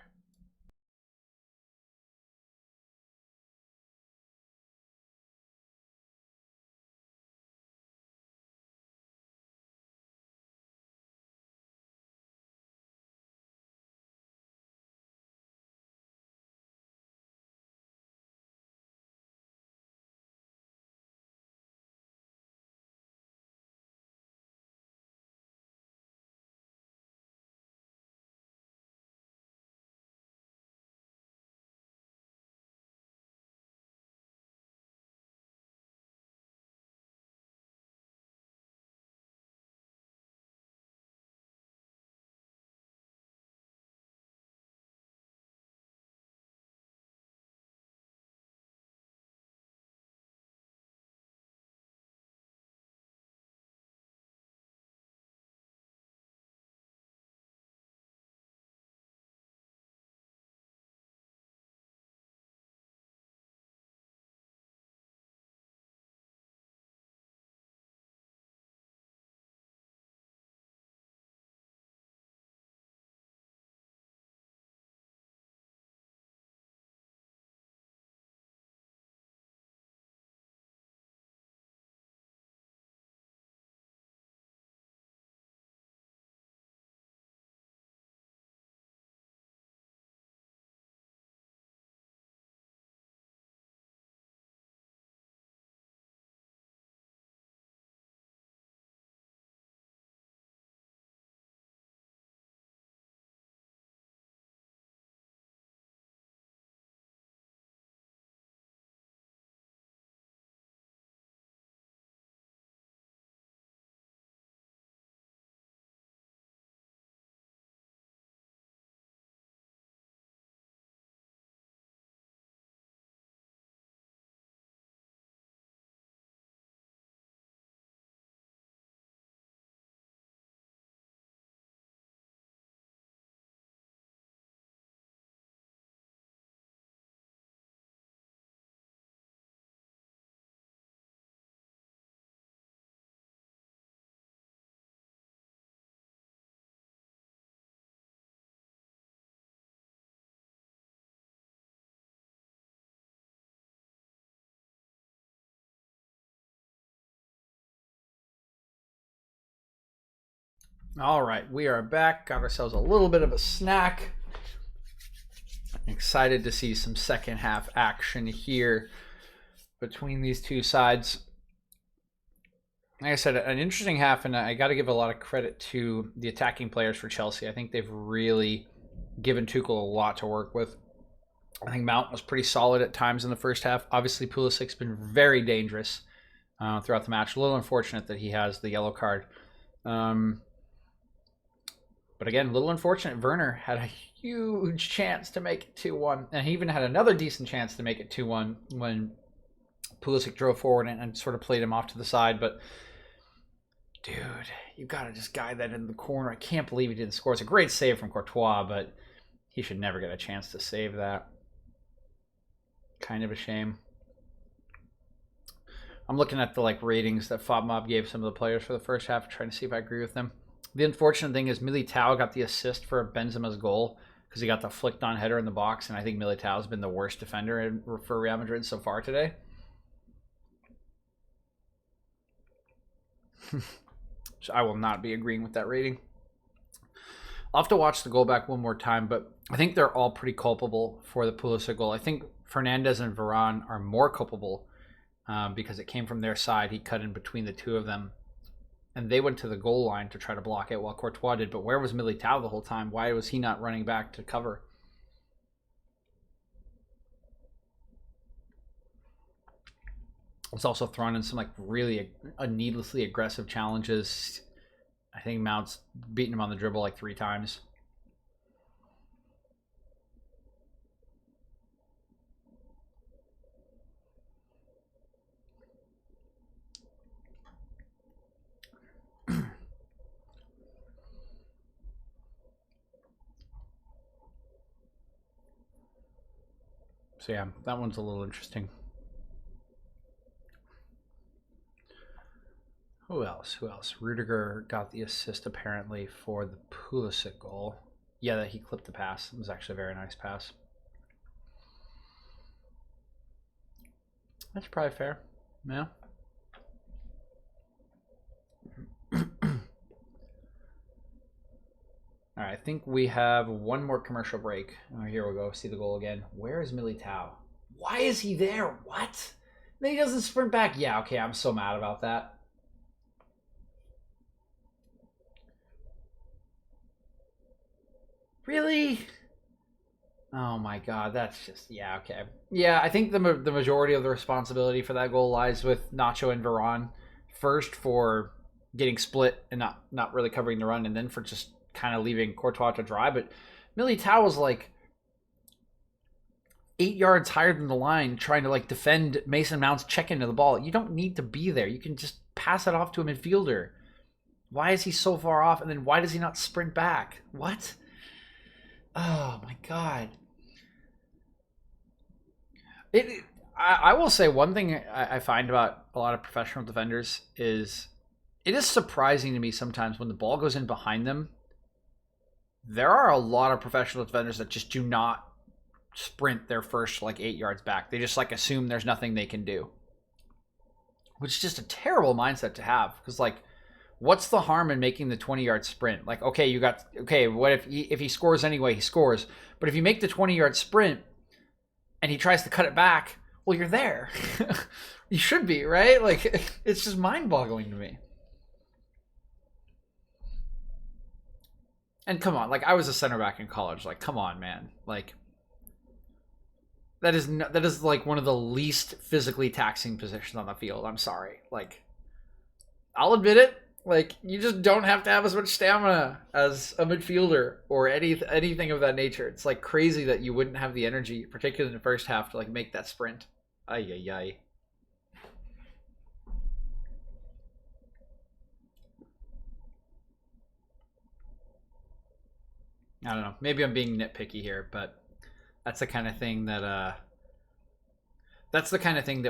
All right, we are back. Got ourselves a little bit of a snack. Excited to see some second half action here between these two sides. Like I said, an interesting half, and I got to give a lot of credit to the attacking players for Chelsea. I think they've really given Tuchel a lot to work with. I think Mount was pretty solid at times in the first half. Obviously, Pulisic's been very dangerous. throughout the match. A little unfortunate that he has the yellow card. But again, a little unfortunate. Werner had a huge chance to make it 2-1. And he even had another decent chance to make it 2-1 when Pulisic drove forward and sort of played him off to the side. But, dude, you got to just guide that in the corner. I can't believe he didn't score. It's a great save from Courtois, but he should never get a chance to save that. Kind of a shame. I'm looking at the ratings that FOBMob gave some of the players for the first half, trying to see if I agree with them. The unfortunate thing is Militao got the assist for Benzema's goal because he got the flicked on header in the box, and I think Militao's been the worst defender for Real Madrid so far today. So I will not be agreeing with that rating. I'll have to watch the goal back one more time, but I think they're all pretty culpable for the Pulisic goal. I think Fernandes and Varane are more culpable because it came from their side. He cut in between the two of them, and they went to the goal line to try to block it while Courtois did. But where was Militao the whole time? Why was he not running back to cover? It's also thrown in some really needlessly aggressive challenges. I think Mount's beaten him on the dribble 3 times. So yeah, that one's a little interesting. Who else? Rudiger got the assist apparently for the Pulisic goal. Yeah, that he clipped the pass. It was actually a very nice pass. That's probably fair. Yeah. All right, I think we have one more commercial break. Oh, here we go. See the goal again. Where is Militao? Why is he there? What? Then he doesn't sprint back. Yeah, okay, I'm so mad about that. Really? Oh my god, that's just... Yeah, okay. Yeah, I think the majority of the responsibility for that goal lies with Nacho and Varane. First for getting split and not really covering the run, and then for just kind of leaving Courtois to dry. But Militao was 8 yards higher than the line trying to defend Mason Mount's check into the ball. You don't need to be there. You can just pass it off to a midfielder. Why is he so far off? And then why does he not sprint back? What? Oh my god. I will say one thing I find about a lot of professional defenders is it is surprising to me sometimes when the ball goes in behind them. There are a lot of professional defenders that just do not sprint their first 8 yards back. They just assume there's nothing they can do, which is just a terrible mindset to have. Because what's the harm in making the 20-yard sprint? What if he scores anyway? He scores. But if you make the 20-yard sprint and he tries to cut it back, well, you're there. You should be, right? It's just mind-boggling to me. And come on, I was a center back in college. Come on, man. That is one of the least physically taxing positions on the field. I'm sorry. I'll admit it. You just don't have to have as much stamina as a midfielder or anything of that nature. It's crazy that you wouldn't have the energy, particularly in the first half, to make that sprint. Ay, ay, ay. I don't know. Maybe I'm being nitpicky here, but that's the kind of thing that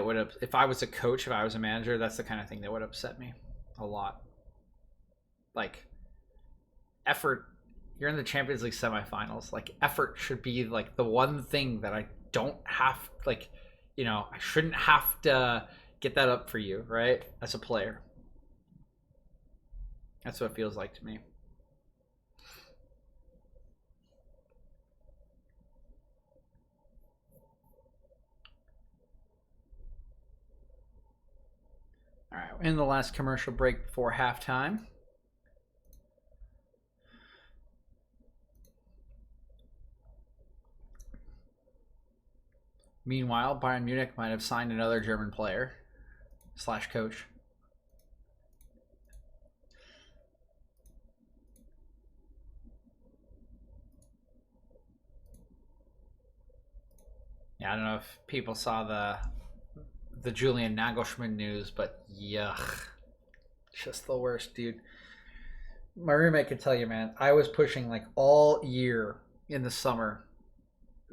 would, if I was a coach, if I was a manager, that's the kind of thing that would upset me a lot. Effort. You're in the Champions League semifinals. Effort should be the one thing that I don't have. I shouldn't have to get that up for you, right? As a player. That's what it feels like to me. All right, in the last commercial break before halftime. Meanwhile, Bayern Munich might have signed another German player. slash coach. Yeah, I don't know if people saw the Julian Nagelsmann news, but yuck. Just the worst, dude. My roommate could tell you, man, I was pushing like all year in the summer.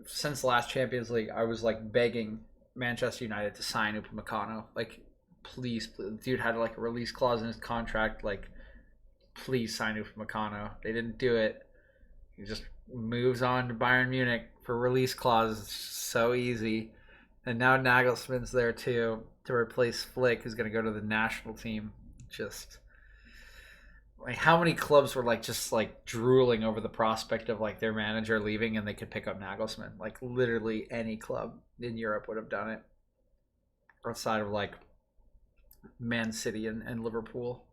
Since the last Champions League, I was like begging Manchester United to sign Upamecano. Like, please. Dude had like a release clause in his contract. Like, please sign Upamecano. They didn't do it. He just moves on to Bayern Munich for release clause. It's so easy. And now Nagelsmann's there too to replace Flick, who's going to go to the national team. Just like, how many clubs were like just like drooling over the prospect of like their manager leaving and they could pick up Nagelsmann? Like, literally any club in Europe would have done it, outside of like Man City and Liverpool.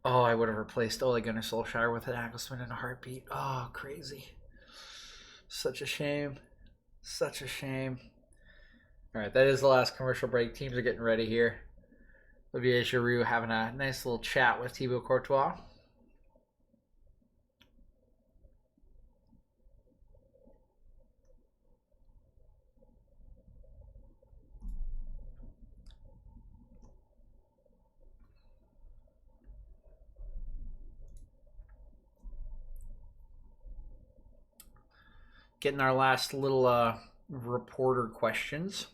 Oh, I would have replaced Ole Gunnar Solskjaer with Nagelsmann in a heartbeat. Oh, crazy. Such a shame. Such a shame. All right, that is the last commercial break. Teams are getting ready here. Olivier Giroud having a nice little chat with Thibaut Courtois. Getting our last little reporter questions.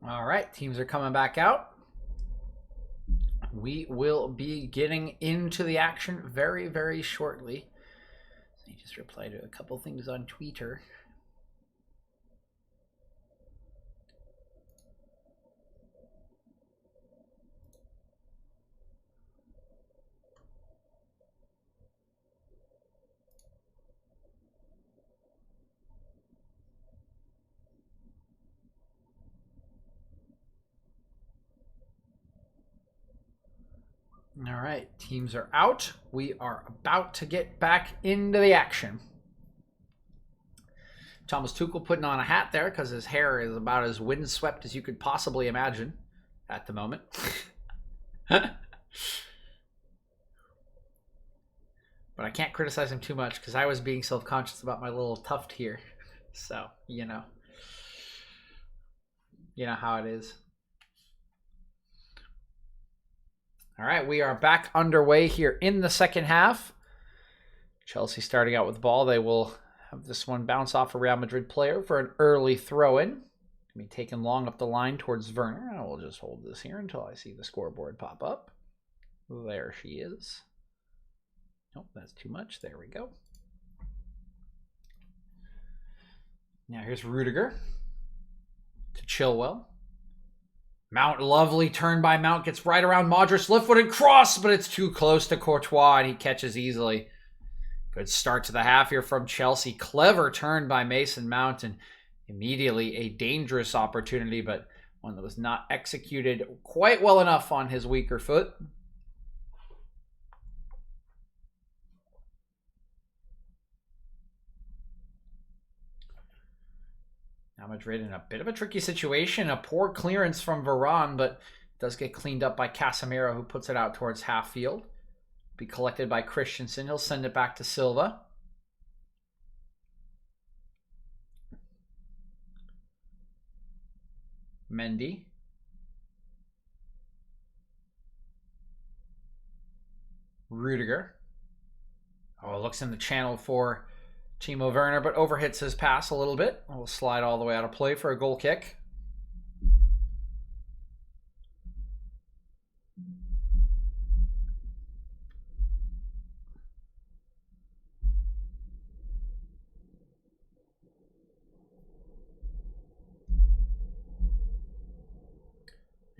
All right, teams are coming back out. We will be getting into the action very, very shortly. Let me just reply to a couple things on Twitter. All right, teams are out. We are about to get back into the action. Thomas Tuchel putting on a hat there because his hair is about as windswept as you could possibly imagine at the moment. But I can't criticize him too much because I was being self-conscious about my little tuft here. So, you know how it is. All right, we are back underway here in the second half. Chelsea starting out with the ball. They will have this one bounce off a Real Madrid player for an early throw-in. Going to be taken long up the line towards Werner. I will just hold this here until I see the scoreboard pop up. There she is. Nope, that's too much. There we go. Now here's Rudiger to Chilwell. Mount, lovely turn by Mount, gets right around Modric, left-footed cross, but it's too close to Courtois, and he catches easily. Good start to the half here from Chelsea. Clever turn by Mason Mount, and immediately a dangerous opportunity, but one that was not executed quite well enough on his weaker foot. Now Madrid in a bit of a tricky situation. A poor clearance from Varane, but does get cleaned up by Casemiro, who puts it out towards half field. Be collected by Christensen. He'll send it back to Silva. Mendy. Rudiger. Oh, looks in the channel for Timo Werner, but overhits his pass a little bit. Will slide all the way out of play for a goal kick.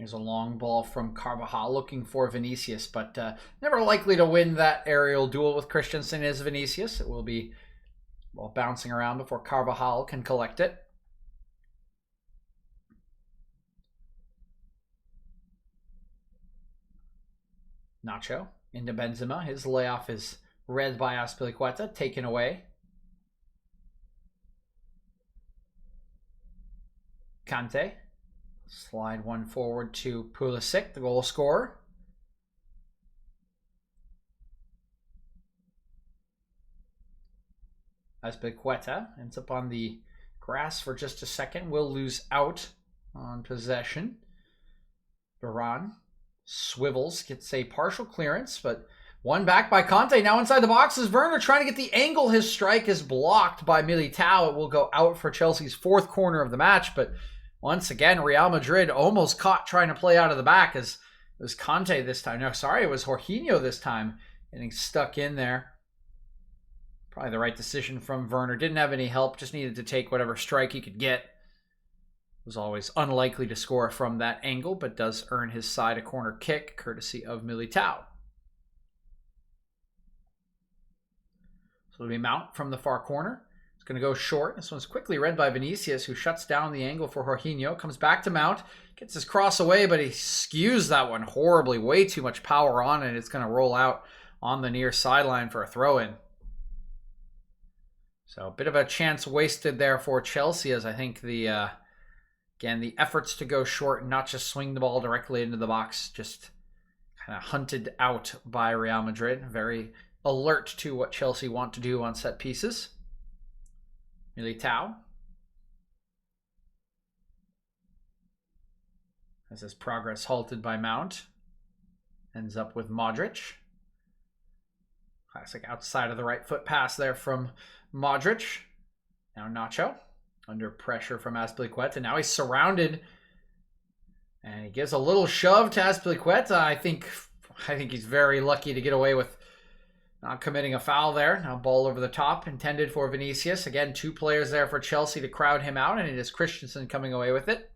Here's a long ball from Carvajal looking for Vinicius, but never likely to win that aerial duel with Christensen is Vinicius. It will be bouncing around before Carvajal can collect it. Nacho into Benzema. His layoff is read by Azpilicueta, taken away. Kante. Slide one forward to Pulisic, the goal scorer. Azpilicueta ends up on the grass for just a second. Will lose out on possession. Varane swivels, gets a partial clearance, but one back by Kante. Now inside the box is Werner trying to get the angle. His strike is blocked by Militao. It will go out for Chelsea's fourth corner of the match, but once again, Real Madrid almost caught trying to play out of the back, as it was Kante this time. No, sorry, it was Jorginho this time, getting stuck in there. Probably the right decision from Werner. Didn't have any help, just needed to take whatever strike he could get. Was always unlikely to score from that angle, but does earn his side a corner kick, courtesy of Militao. So it'll be Mount from the far corner. Going to go short. This one's quickly read by Vinicius, who shuts down the angle for Jorginho. Comes back to Mount. Gets his cross away, but he skews that one horribly. Way too much power on it. It's going to roll out on the near sideline for a throw-in. So a bit of a chance wasted there for Chelsea, as I think the efforts to go short and not just swing the ball directly into the box, just kind of hunted out by Real Madrid. Very alert to what Chelsea want to do on set pieces. Militao has his progress halted by Mount. Ends up with Modric. Classic outside of the right foot pass there from Modric. Now Nacho under pressure from Azpilicueta. Now he's surrounded, and he gives a little shove to Azpilicueta. I think he's very lucky to get away with not committing a foul there. Now ball over the top, intended for Vinicius. Again, two players there for Chelsea to crowd him out, and it is Christensen coming away with it.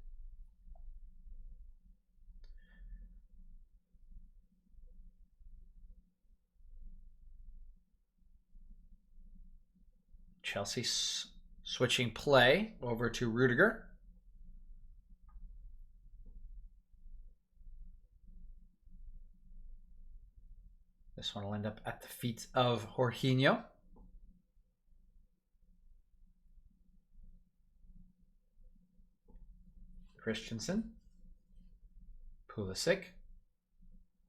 Chelsea switching play over to Rudiger. This one will end up at the feet of Jorginho. Christensen. Pulisic.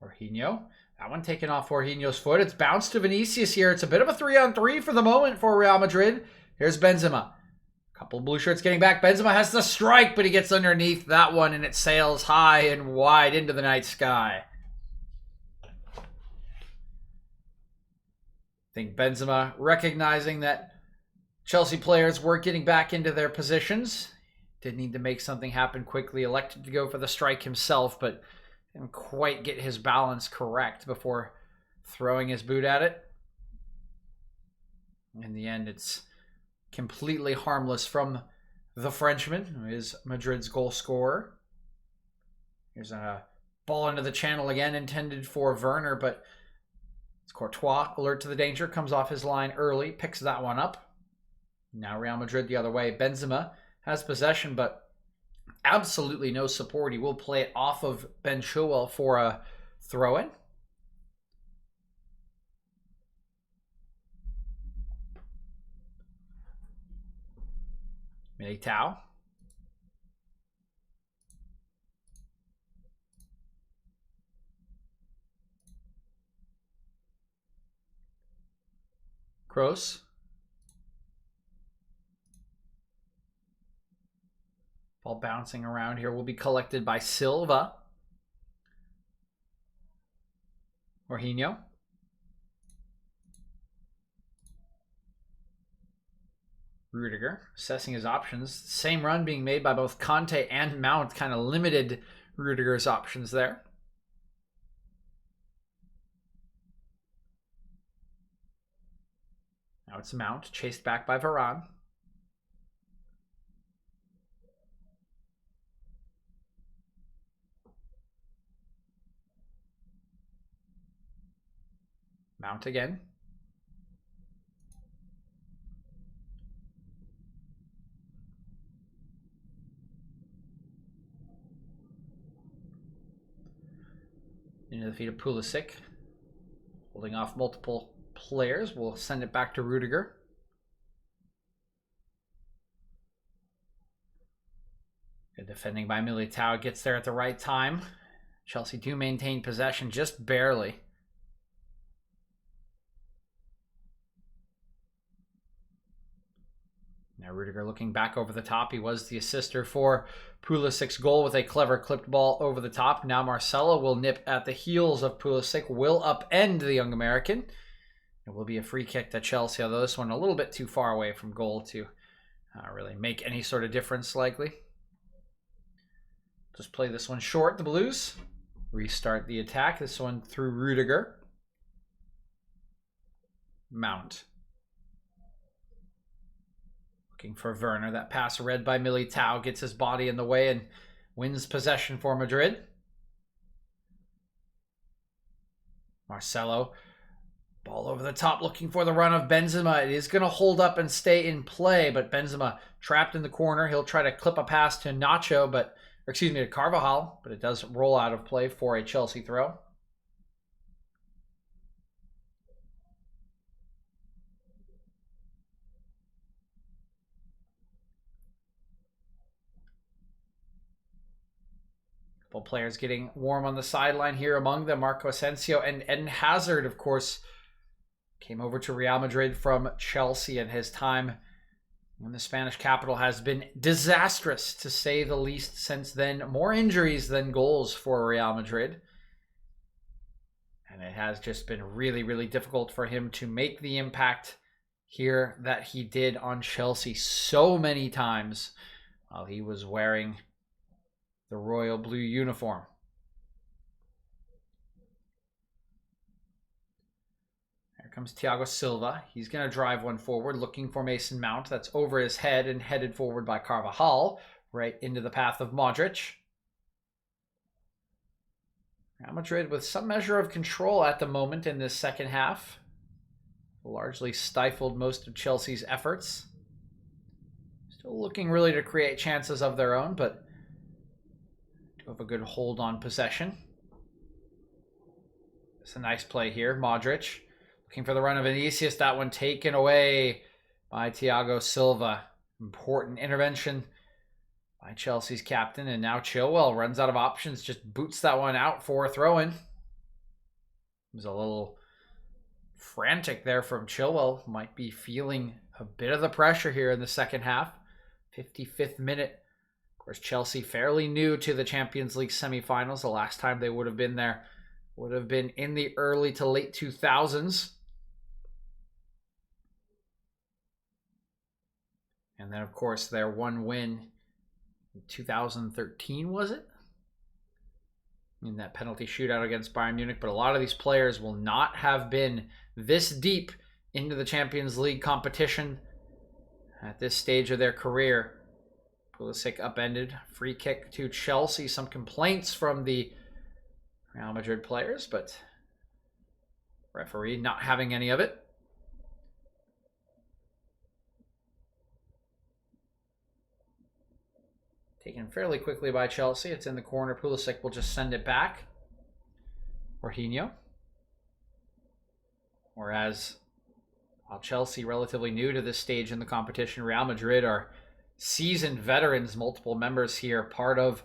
Jorginho. That one taken off Jorginho's foot. It's bounced to Vinicius here. It's a bit of a 3-on-3 for the moment for Real Madrid. Here's Benzema. Couple blue shirts getting back. Benzema has the strike, but he gets underneath that one, and it sails high and wide into the night sky. I think Benzema, recognizing that Chelsea players were getting back into their positions, did need to make something happen quickly, elected to go for the strike himself, but didn't quite get his balance correct before throwing his boot at it. In the end, it's completely harmless from the Frenchman, who is Madrid's goal scorer. Here's a ball into the channel again, intended for Werner, but it's Courtois, alert to the danger, comes off his line early, picks that one up. Now Real Madrid the other way. Benzema has possession, but absolutely no support. He will play it off of Ben Chilwell for a throw-in. Militao. Kroos. Ball bouncing around here will be collected by Silva. Jorginho. Rudiger assessing his options. Same run being made by both Kante and Mount, kind of limited Rudiger's options there. Now it's Mount, chased back by Varane. Mount again. Into the feet of Pulisic. Holding off multiple players. We'll send it back to Rudiger. Good defending by Militao. Gets there at the right time. Chelsea do maintain possession just barely. Now Rudiger looking back over the top. He was the assister for Pulisic's goal with a clever clipped ball over the top. Now Marcelo will nip at the heels of Pulisic. Will upend the young American. It will be a free kick to Chelsea, although this one a little bit too far away from goal to really make any sort of difference likely. Just play this one short, the Blues. Restart the attack. This one through Rudiger. Mount. Looking for Werner. That pass read by Militao. Gets his body in the way and wins possession for Madrid. Marcelo. Ball over the top looking for the run of Benzema. It is going to hold up and stay in play, but Benzema trapped in the corner. He'll try to clip a pass to Nacho, to Carvajal, but it does roll out of play for a Chelsea throw. Couple players getting warm on the sideline here, among them Marco Asensio and Eden Hazard, of course, came over to Real Madrid from Chelsea, and his time in the Spanish capital has been disastrous, to say the least, since then. More injuries than goals for Real Madrid. And it has just been really, really difficult for him to make the impact here that he did on Chelsea so many times while he was wearing the royal blue uniform. Comes Thiago Silva. He's going to drive one forward, looking for Mason Mount. That's over his head and headed forward by Carvajal, right into the path of Modric. Real Madrid with some measure of control at the moment in this second half. Largely stifled most of Chelsea's efforts. Still looking really to create chances of their own, but do have a good hold on possession. It's a nice play here. Modric. Looking for the run of Vinicius. That one taken away by Thiago Silva. Important intervention by Chelsea's captain. And now Chilwell runs out of options. Just boots that one out for a throw-in. It was a little frantic there from Chilwell. Might be feeling a bit of the pressure here in the second half. 55th minute. Of course, Chelsea fairly new to the Champions League semifinals. The last time they would have been there would have been in the early to late 2000s. And then, of course, their one win in 2013, was it? In that penalty shootout against Bayern Munich. But a lot of these players will not have been this deep into the Champions League competition at this stage of their career. Pulisic upended. Free kick to Chelsea. Some complaints from the Real Madrid players, but referee not having any of it. Taken fairly quickly by Chelsea. It's in the corner. Pulisic will just send it back. Jorginho. Whereas, while Chelsea relatively new to this stage in the competition, Real Madrid are seasoned veterans, multiple members here, part of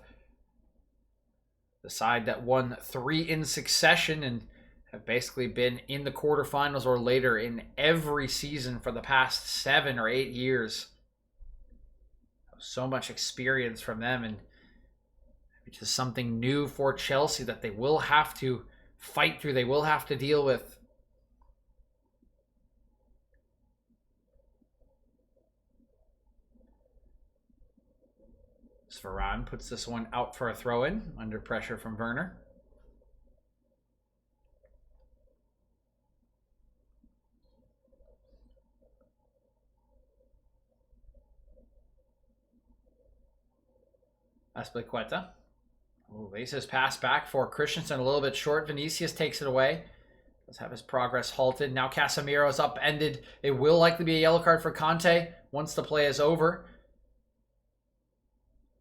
the side that won 3 in succession and have basically been in the quarterfinals or later in every season for the past 7 or 8 years. So much experience from them, and which is something new for Chelsea that they will have to fight through. They will have to deal with. Varane puts this one out for a throw-in under pressure from Werner. Azpilicueta. Oh, lays his pass back for Christensen, a little bit short. Vinicius takes it away. Does have his progress halted. Now Casemiro's upended. It will likely be a yellow card for Conte once the play is over.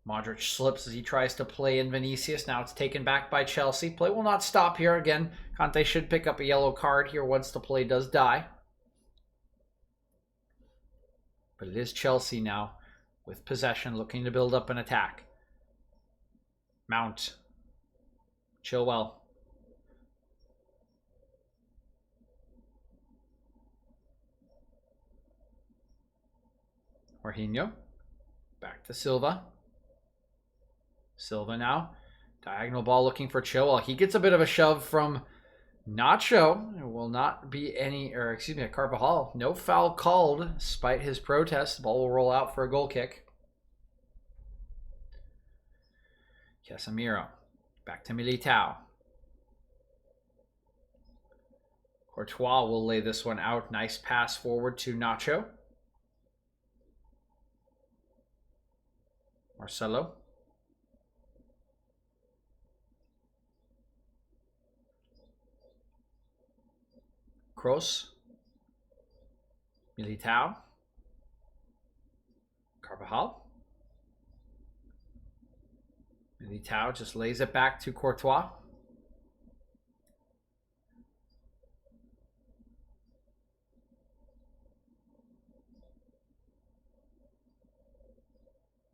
Modric slips as he tries to play in Vinicius. Now it's taken back by Chelsea. Play will not stop here. Again, Conte should pick up a yellow card here once the play does die. But it is Chelsea now with possession, looking to build up an attack. Mount. Chilwell. Jorginho. Back to Silva. Silva now. Diagonal ball looking for Chilwell. He gets a bit of a shove from Nacho. There will not be any, or excuse me, Carvajal. No foul called despite his protest. The ball will roll out for a goal kick. Casemiro. Back to Militao. Courtois will lay this one out. Nice pass forward to Nacho. Marcelo. Kroos. Militao. Carvajal. Militao just lays it back to Courtois.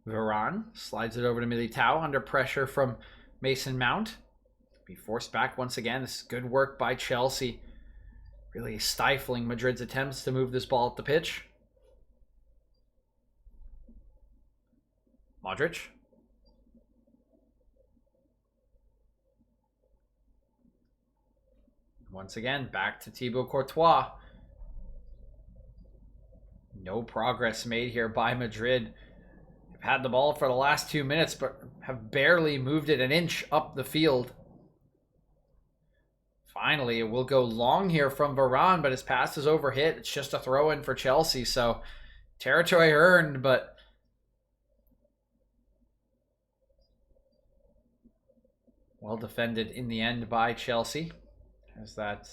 Varane slides it over to Militao under pressure from Mason Mount. Be forced back once again. This is good work by Chelsea. Really stifling Madrid's attempts to move this ball up the pitch. Modric. Once again, back to Thibaut Courtois. No progress made here by Madrid. They've had the ball for the last 2 minutes, but have barely moved it an inch up the field. Finally, it will go long here from Varane, but his pass is overhit. It's just a throw-in for Chelsea, so territory earned, but well defended in the end by Chelsea. There's that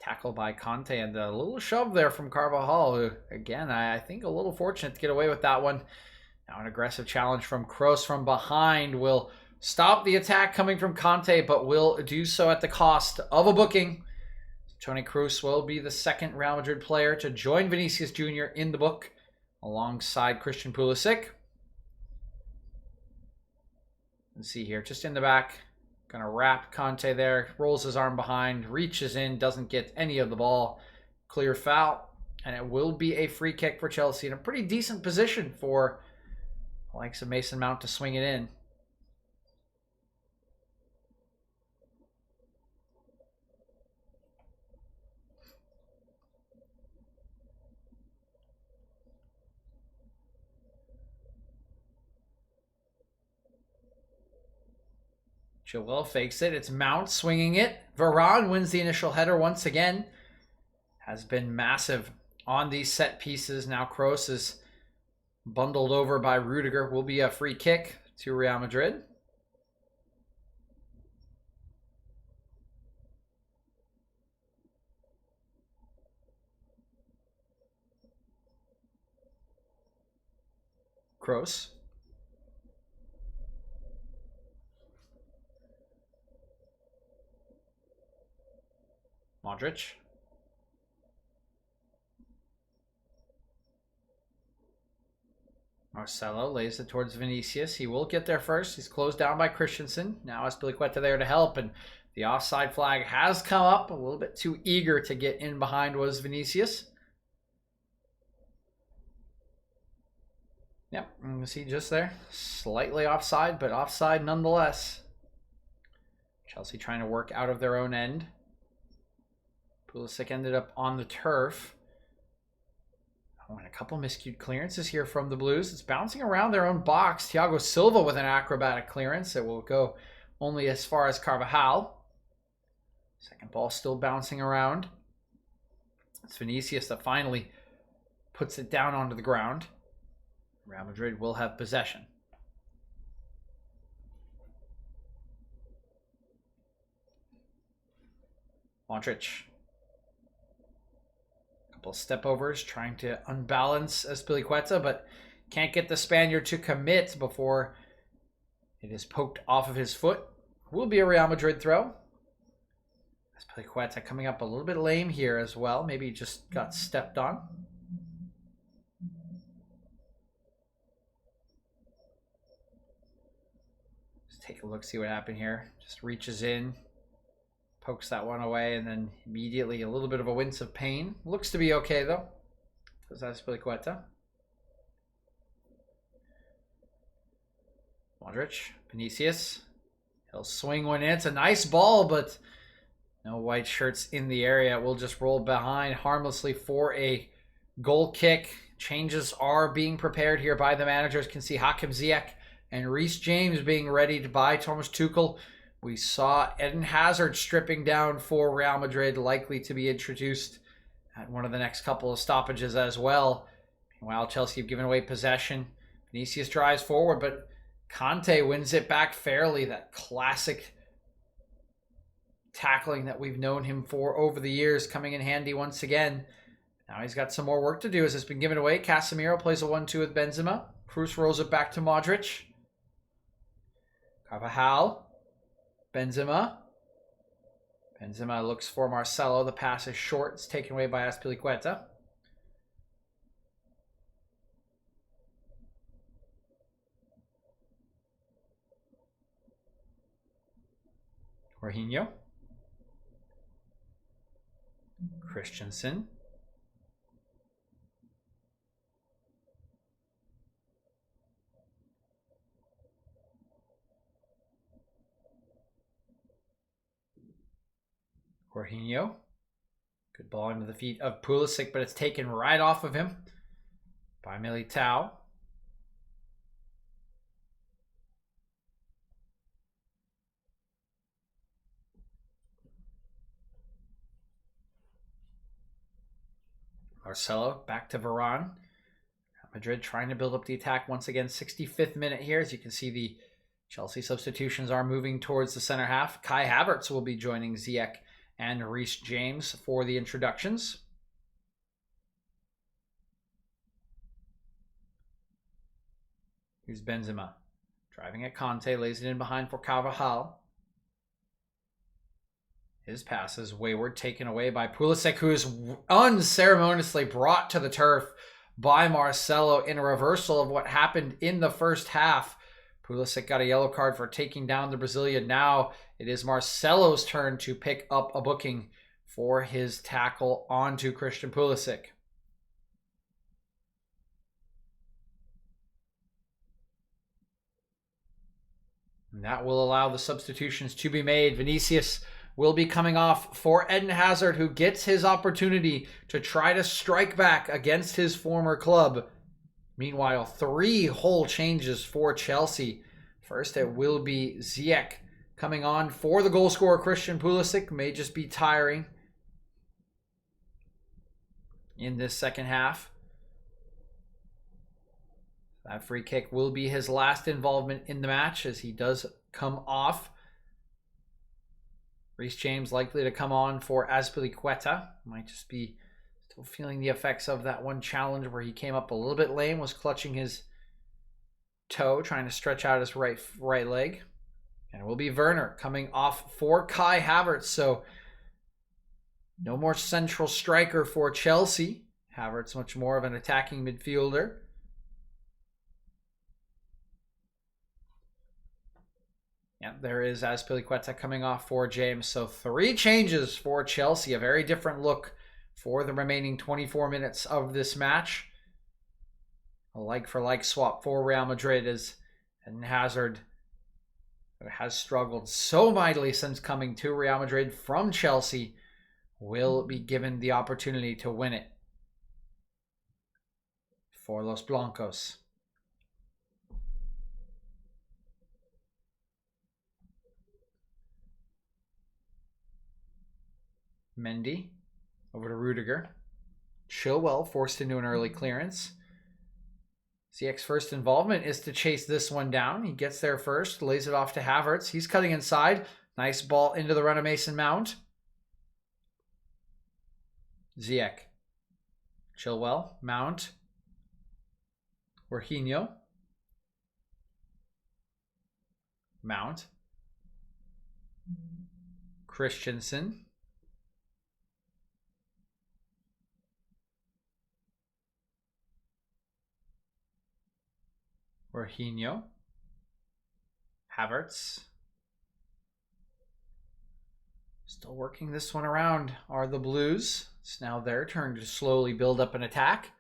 tackle by Conte and a little shove there from Carvajal, who, again, I think a little fortunate to get away with that one. Now an aggressive challenge from Kroos from behind will stop the attack coming from Conte, but will do so at the cost of a booking. Toni Kroos will be the second Real Madrid player to join Vinicius Jr. in the book alongside Christian Pulisic. Let's see here, just in the back. Gonna wrap Conte there, rolls his arm behind, reaches in, doesn't get any of the ball. Clear foul, and it will be a free kick for Chelsea in a pretty decent position for the likes of Mason Mount to swing it in. Chilwell fakes it. It's Mount swinging it. Varane wins the initial header once again. Has been massive on these set pieces. Now Kroos is bundled over by Rudiger. Will be a free kick to Real Madrid. Kroos. Modric. Marcelo lays it towards Vinicius. He will get there first. He's closed down by Christensen. Now Azpilicueta there to help, and the offside flag has come up. A little bit too eager to get in behind was Vinicius. Yep, you can see just there. Slightly offside, but offside nonetheless. Chelsea trying to work out of their own end. Pulisic ended up on the turf. Oh, and a couple miscued clearances here from the Blues. It's bouncing around their own box. Thiago Silva with an acrobatic clearance. It will go only as far as Carvajal. Second ball still bouncing around. It's Vinicius that finally puts it down onto the ground. Real Madrid will have possession. Modric. Couple step overs trying to unbalance Azpilicueta, but can't get the Spaniard to commit before it is poked off of his foot. Will be a Real Madrid throw. Azpilicueta coming up a little bit lame here as well. Maybe he just got stepped on. Just take a look, see what happened here. Just reaches in, pokes that one away, and then immediately a little bit of a wince of pain. Looks to be okay though. Does Azpilicueta. Modric, Vinicius. He'll swing one in. It's a nice ball, but no white shirts in the area. We'll just roll behind harmlessly for a goal kick. Changes are being prepared here by the managers. Can see Hakim Ziyech and Reece James being readied by Thomas Tuchel. We saw Eden Hazard stripping down for Real Madrid, likely to be introduced at one of the next couple of stoppages as well. Meanwhile, Chelsea have given away possession. Vinicius drives forward, but Kanté wins it back fairly. That classic tackling that we've known him for over the years coming in handy once again. Now he's got some more work to do as it's been given away. Casemiro plays a 1-2 with Benzema. Cruz rolls it back to Modric. Carvajal. Benzema. Benzema looks for Marcelo. The pass is short. It's taken away by Azpilicueta. Jorginho. Christensen. Jorginho. Good ball into the feet of Pulisic, but it's taken right off of him by Militao. Marcelo back to Varane. Madrid trying to build up the attack once again. 65th minute here. As you can see, the Chelsea substitutions are moving towards the center half. Kai Havertz will be joining Ziyech and Reece James for the introductions. Here's Benzema. Driving at Kanté, lays it in behind for Carvajal. His pass is wayward, taken away by Pulisic, who is unceremoniously brought to the turf by Marcelo in a reversal of what happened in the first half. Pulisic got a yellow card for taking down the Brazilian. Now it is Marcelo's turn to pick up a booking for his tackle onto Christian Pulisic. And that will allow the substitutions to be made. Vinicius will be coming off for Eden Hazard, who gets his opportunity to try to strike back against his former club. Meanwhile, 3 whole changes for Chelsea. First, it will be Ziyech coming on for the goal scorer, Christian Pulisic. May just be tiring in this second half. That free kick will be his last involvement in the match as he does come off. Reece James likely to come on for Azpilicueta. Might just be still feeling the effects of that one challenge where he came up a little bit lame, was clutching his toe, trying to stretch out his right leg. And it will be Werner coming off for Kai Havertz. So no more central striker for Chelsea. Havertz much more of an attacking midfielder. Yeah, there is Azpilicueta coming off for James. So 3 changes for Chelsea. A very different look for the remaining 24 minutes of this match. A like-for-like swap for Real Madrid as Eden Hazard has struggled so mightily since coming to Real Madrid from Chelsea will be given the opportunity to win it for Los Blancos. Mendy over to Rudiger. Chilwell forced into an early clearance. Ziyech's first involvement is to chase this one down. He gets there first, lays it off to Havertz. He's cutting inside. Nice ball into the run of Mason Mount. Ziyech. Chilwell, Mount, Jorginho, Mount, Christensen, Jorginho, Havertz. Still working this one around are the Blues. It's now their turn to slowly build up an attack.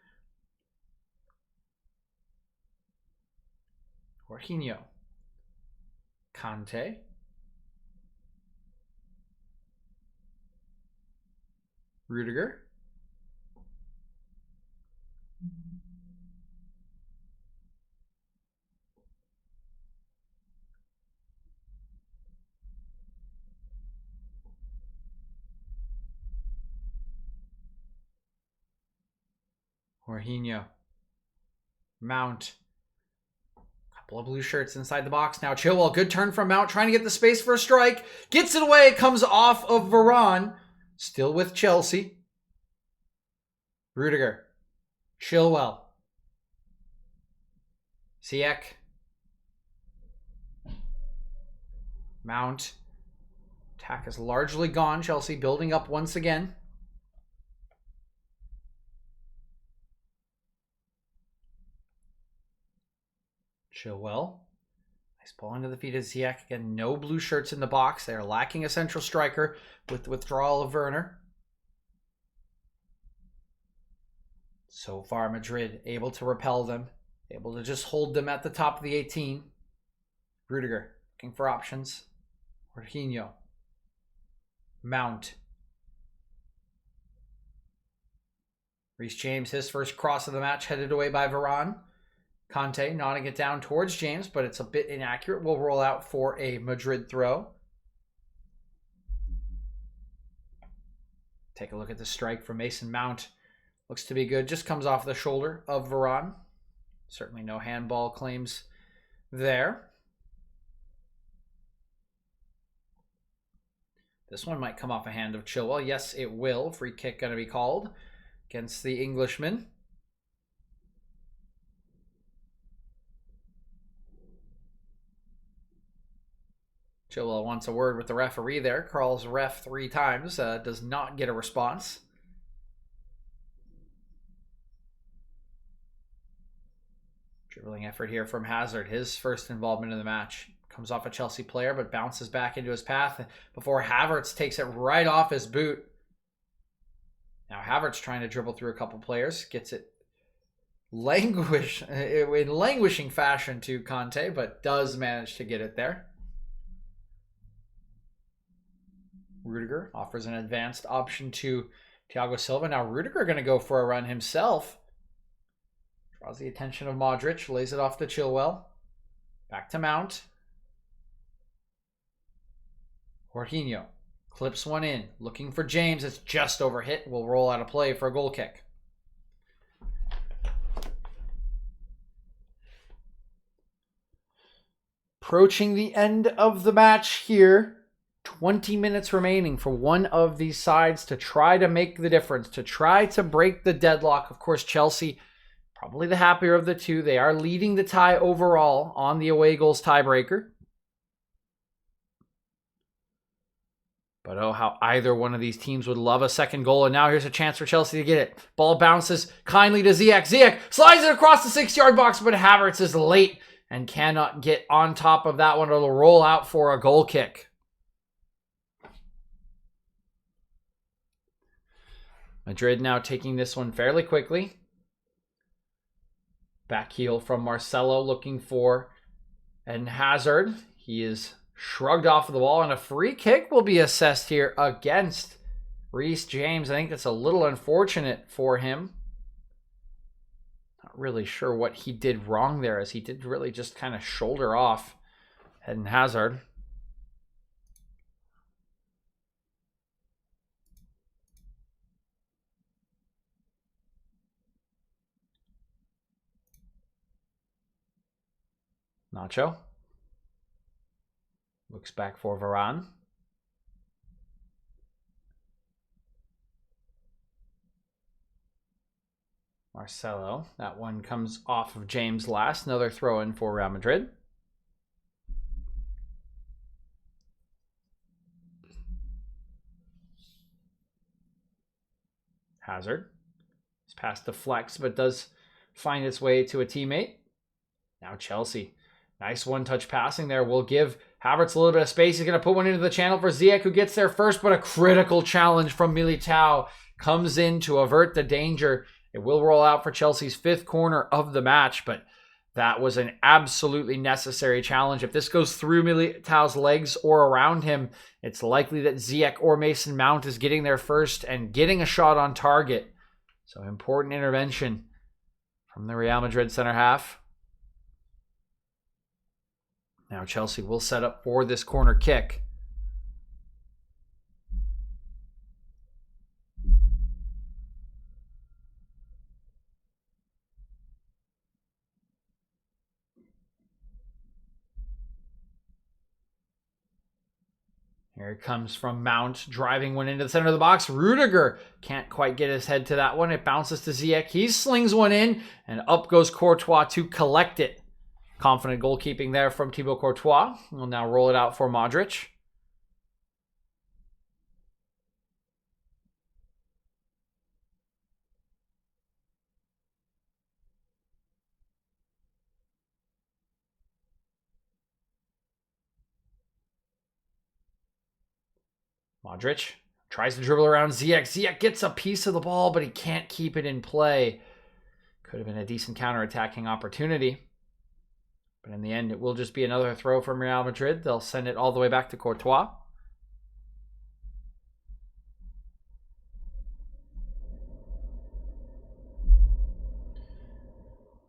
Jorginho, Kante, Rudiger, Jorginho, Mount. Couple of blue shirts inside the box now. Chilwell, good turn from Mount, trying to get the space for a strike. Gets it away, comes off of Varane. Still with Chelsea. Rudiger, Chilwell, Ziyech, Mount. Attack is largely gone. Chelsea building up once again. Chilwell. Nice ball into the feet of Ziyech. Again, no blue shirts in the box. They are lacking a central striker with the withdrawal of Werner. So far, Madrid able to repel them. Able to just hold them at the top of the 18. Rudiger looking for options. Jorginho. Mount. Reece James, his first cross of the match, headed away by Varane. Kante nodding it down towards James, but it's a bit inaccurate. Will roll out for a Madrid throw. Take a look at the strike from Mason Mount. Looks to be good. Just comes off the shoulder of Varane. Certainly no handball claims there. This one might come off a hand of Chilwell. Yes, it will. Free kick going to be called against the Englishman. Chilwell wants a word with the referee there. Calls ref 3 times. Does not get a response. Dribbling effort here from Hazard. His first involvement in the match. Comes off a Chelsea player, but bounces back into his path before Havertz takes it right off his boot. Now Havertz trying to dribble through a couple players. Gets it in languishing fashion to Kante, but does manage to get it there. Rudiger offers an advanced option to Thiago Silva. Now Rudiger going to go for a run himself. Draws the attention of Modric. Lays it off to Chilwell. Back to Mount. Jorginho clips one in. Looking for James. It's just overhit. Will roll out of play for a goal kick. Approaching the end of the match here. 20 minutes remaining for one of these sides to try to make the difference, to try to break the deadlock. Of course, Chelsea, probably the happier of the two. They are leading the tie overall on the away goals tiebreaker. But oh, how either one of these teams would love a second goal. And now here's a chance for Chelsea to get it. Ball bounces kindly to Ziyech. Ziyech slides it across the 6-yard box, but Havertz is late and cannot get on top of that one. It'll roll out for a goal kick. Madrid now taking this one fairly quickly. Back heel from Marcelo looking for Eden Hazard. He is shrugged off of the ball, and a free kick will be assessed here against Reece James. I think that's a little unfortunate for him. Not really sure what he did wrong there, as he did really just kind of shoulder off Eden Hazard. Nacho looks back for Varane. Marcelo. That one comes off of James last. Another throw in for Real Madrid. Hazard. It's past the flex, but does find its way to a teammate. Now Chelsea. Nice one-touch passing there. Will give Havertz a little bit of space. He's going to put one into the channel for Ziyech, who gets there first, but a critical challenge from Militao comes in to avert the danger. It will roll out for Chelsea's 5th corner of the match, but that was an absolutely necessary challenge. If this goes through Militao's legs or around him, it's likely that Ziyech or Mason Mount is getting there first and getting a shot on target. So important intervention from the Real Madrid center half. Now Chelsea will set up for this corner kick. Here it comes from Mount, driving one into the center of the box. Rudiger can't quite get his head to that one. It bounces to Ziyech. He slings one in, and up goes Courtois to collect it. Confident goalkeeping there from Thibaut Courtois. We'll now roll it out for Modric. Modric tries to dribble around Ziyech. Ziyech gets a piece of the ball, but he can't keep it in play. Could have been a decent counter-attacking opportunity. But in the end, it will just be another throw from Real Madrid. They'll send it all the way back to Courtois.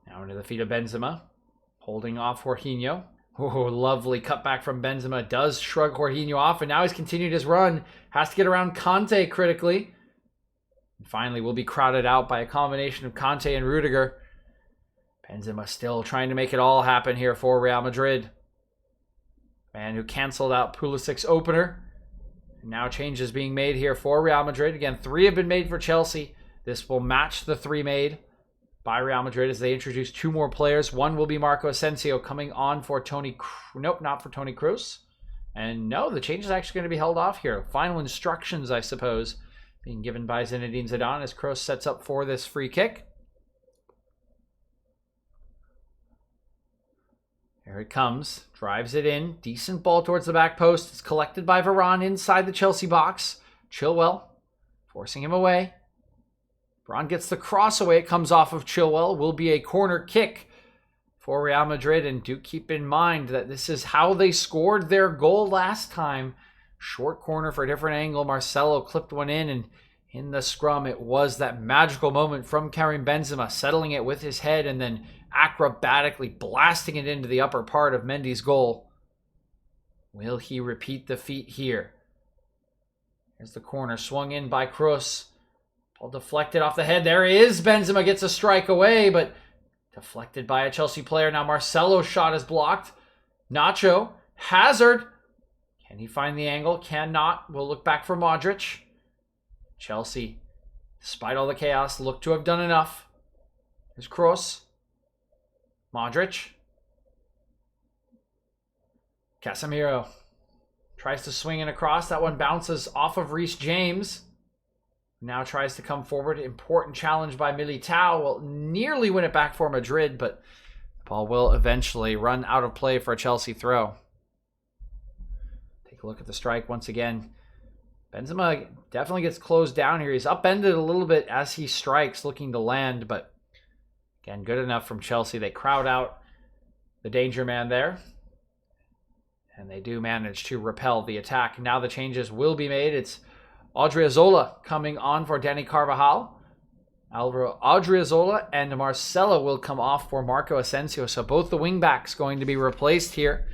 Now into the feet of Benzema. Holding off Jorginho. Oh, lovely cutback from Benzema. Does shrug Jorginho off, and now he's continued his run. Has to get around Kanté critically. And finally, will be crowded out by a combination of Kanté and Rudiger. Benzema still trying to make it all happen here for Real Madrid. Man who canceled out Pulisic's opener. And now changes being made here for Real Madrid. Again, 3 have been made for Chelsea. This will match the 3 made by Real Madrid as they introduce 2 more players. One will be Marco Asensio coming on for Toni... Nope, not for Toni Kroos. And no, the change is actually going to be held off here. Final instructions, I suppose, being given by Zinedine Zidane as Kroos sets up for this free kick. Here it comes. Drives it in. Decent ball towards the back post. It's collected by Varane inside the Chelsea box. Chilwell forcing him away. Varane gets the cross away. It comes off of Chilwell. Will be a corner kick for Real Madrid. And do keep in mind that this is how they scored their goal last time. Short corner for a different angle. Marcelo clipped one in, and in the scrum, it was that magical moment from Karim Benzema, settling it with his head and then acrobatically blasting it into the upper part of Mendy's goal. Will he repeat the feat here? Here's the corner, swung in by Kroos. Ball deflected off the head. There he is. Benzema gets a strike away, but deflected by a Chelsea player. Now Marcelo's shot is blocked. Nacho. Hazard. Can he find the angle? Cannot. We'll look back for Modric. Chelsea, despite all the chaos, look to have done enough. Here's Kroos. Modric. Casemiro tries to swing it across. That one bounces off of Reece James. Now tries to come forward. Important challenge by Militao. Will nearly win it back for Madrid, but the ball will eventually run out of play for a Chelsea throw. Take a look at the strike once again. Benzema definitely gets closed down here. He's upended a little bit as he strikes, looking to land, but again, good enough from Chelsea. They crowd out the danger man there, and they do manage to repel the attack. Now the changes will be made. It's Odriozola coming on for Dani Carvajal. Odriozola and Marcelo will come off for Marco Asensio. So both the wingbacks going to be replaced here.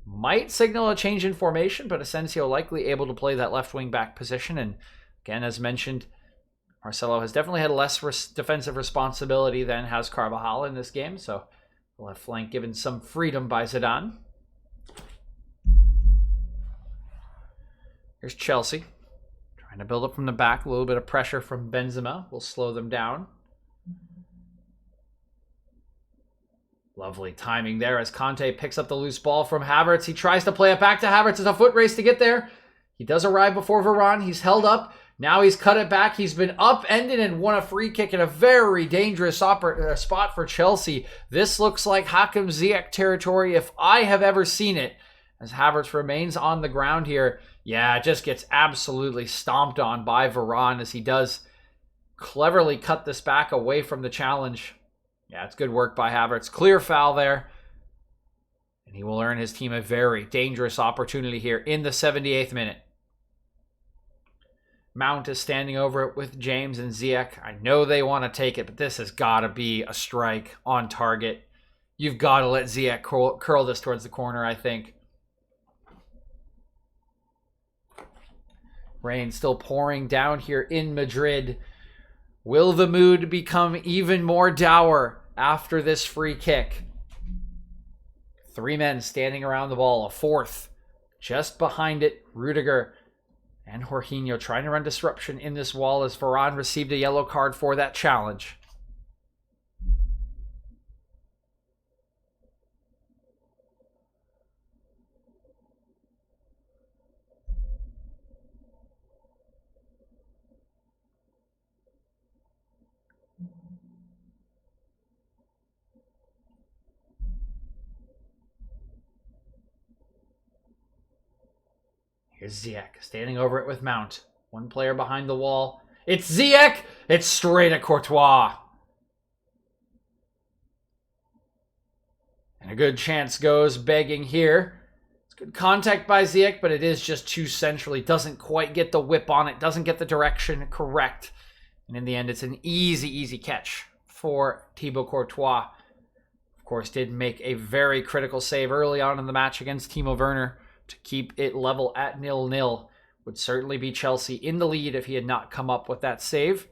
Might signal a change in formation, but Asensio likely able to play that left wing back position. And again, as mentioned, Marcelo has definitely had less defensive responsibility than has Carvajal in this game. So the left flank given some freedom by Zidane. Here's Chelsea. Trying to build up from the back. A little bit of pressure from Benzema will slow them down. Lovely timing there as Conte picks up the loose ball from Havertz. He tries to play it back to Havertz. It's a foot race to get there. He does arrive before Varane. He's held up. Now he's cut it back. He's been upended and won a free kick in a very dangerous spot for Chelsea. This looks like Hakim Ziyech territory if I have ever seen it. As Havertz remains on the ground here. Yeah, just gets absolutely stomped on by Varane as he does cleverly cut this back away from the challenge. Yeah, it's good work by Havertz. Clear foul there. And he will earn his team a very dangerous opportunity here in the 78th minute. Mount is standing over it with James and Ziyech. I know they want to take it, but this has got to be a strike on target. You've got to let Ziyech curl this towards the corner, I think. Rain still pouring down here in Madrid. Will the mood become even more dour after this free kick? 3 men standing around the ball. A fourth just behind it. Rudiger and Jorginho trying to run disruption in this wall as Varane received a yellow card for that challenge. Here's Ziyech standing over it with Mount. One player behind the wall. It's Ziyech! It's straight at Courtois. And a good chance goes begging here. It's good contact by Ziyech, but it is just too centrally. Doesn't quite get the whip on it. Doesn't get the direction correct. And in the end, it's an easy catch for Thibaut Courtois. Of course, did make a very critical save early on in the match against Timo Werner to keep it level at 0-0. Would certainly be Chelsea in the lead if he had not come up with that save.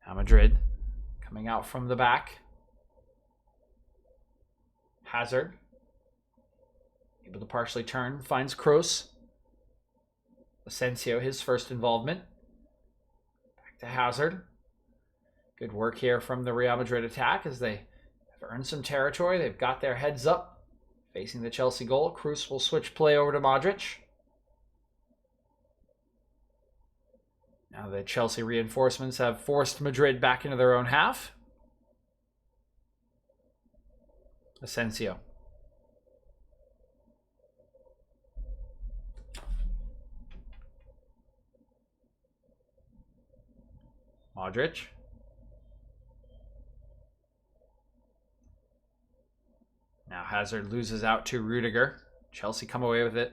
Now Madrid coming out from the back. Hazard able to partially turn, finds Kroos. Asensio, his first involvement. Back to Hazard. Good work here from the Real Madrid attack as they have earned some territory. They've got their heads up facing the Chelsea goal. Kroos will switch play over to Modric. Now the Chelsea reinforcements have forced Madrid back into their own half. Asensio. Modric. Now Hazard loses out to Rudiger. Chelsea come away with it.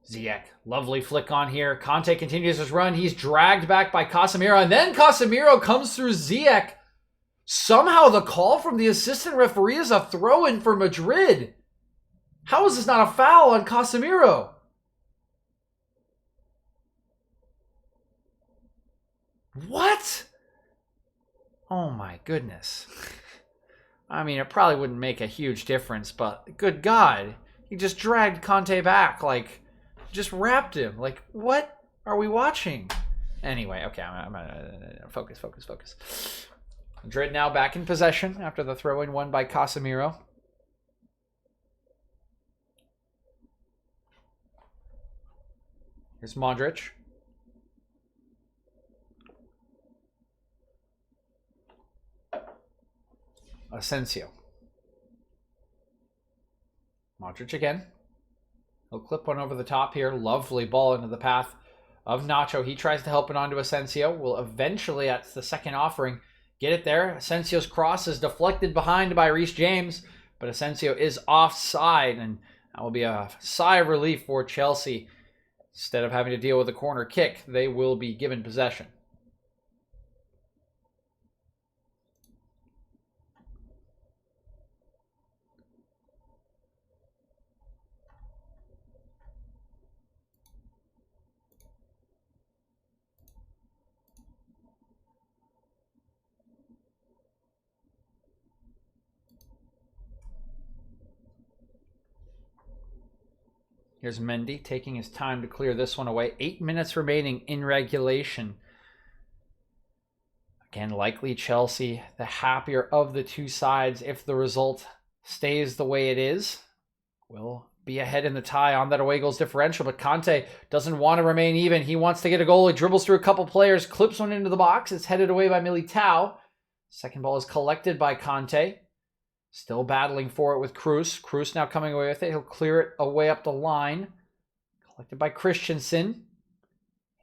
Ziyech, lovely flick on here. Conte continues his run. He's dragged back by Casemiro, and then Casemiro comes through Ziyech. Somehow the call from the assistant referee is a throw-in for Madrid. How is this not a foul on Casemiro? What? Oh my goodness. I mean, it probably wouldn't make a huge difference, but good God. He just dragged Conte back, like, just wrapped him. Like, what are we watching? Anyway, okay, I'm focus. Madrid now back in possession after the throw-in won by Casemiro. Here's Modric. Asensio. Modric again. He'll clip one over the top here. Lovely ball into the path of Nacho. He tries to help it onto Asensio. Will eventually, at the second offering, get it there. Asensio's cross is deflected behind by Reece James, but Asensio is offside, and that will be a sigh of relief for Chelsea. Instead of having to deal with a corner kick, they will be given possession. Here's Mendy taking his time to clear this one away. 8 minutes remaining in regulation. Again, likely Chelsea, the happier of the two sides if the result stays the way it is. Will be ahead in the tie on that away goals differential, but Conte doesn't want to remain even. He wants to get a goal. He dribbles through a couple players, clips one into the box. It's headed away by Militao. Second ball is collected by Conte. Still battling for it with Cruz. Cruz now coming away with it. He'll clear it away up the line. Collected by Christensen.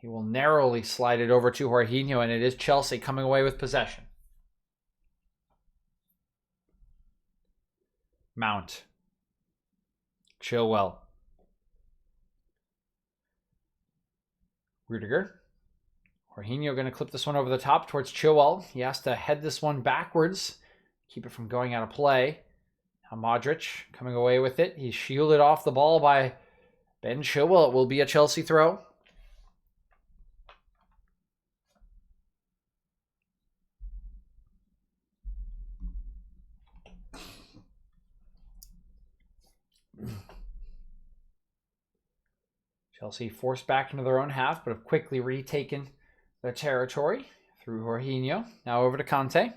He will narrowly slide it over to Jorginho, and it is Chelsea coming away with possession. Mount. Chilwell. Rudiger. Jorginho going to clip this one over the top towards Chilwell. He has to head this one backwards. Keep it from going out of play. Now Modric coming away with it. He's shielded off the ball by Ben Chilwell. It will be a Chelsea throw. Chelsea forced back into their own half, but have quickly retaken their territory through Jorginho. Now over to Conte.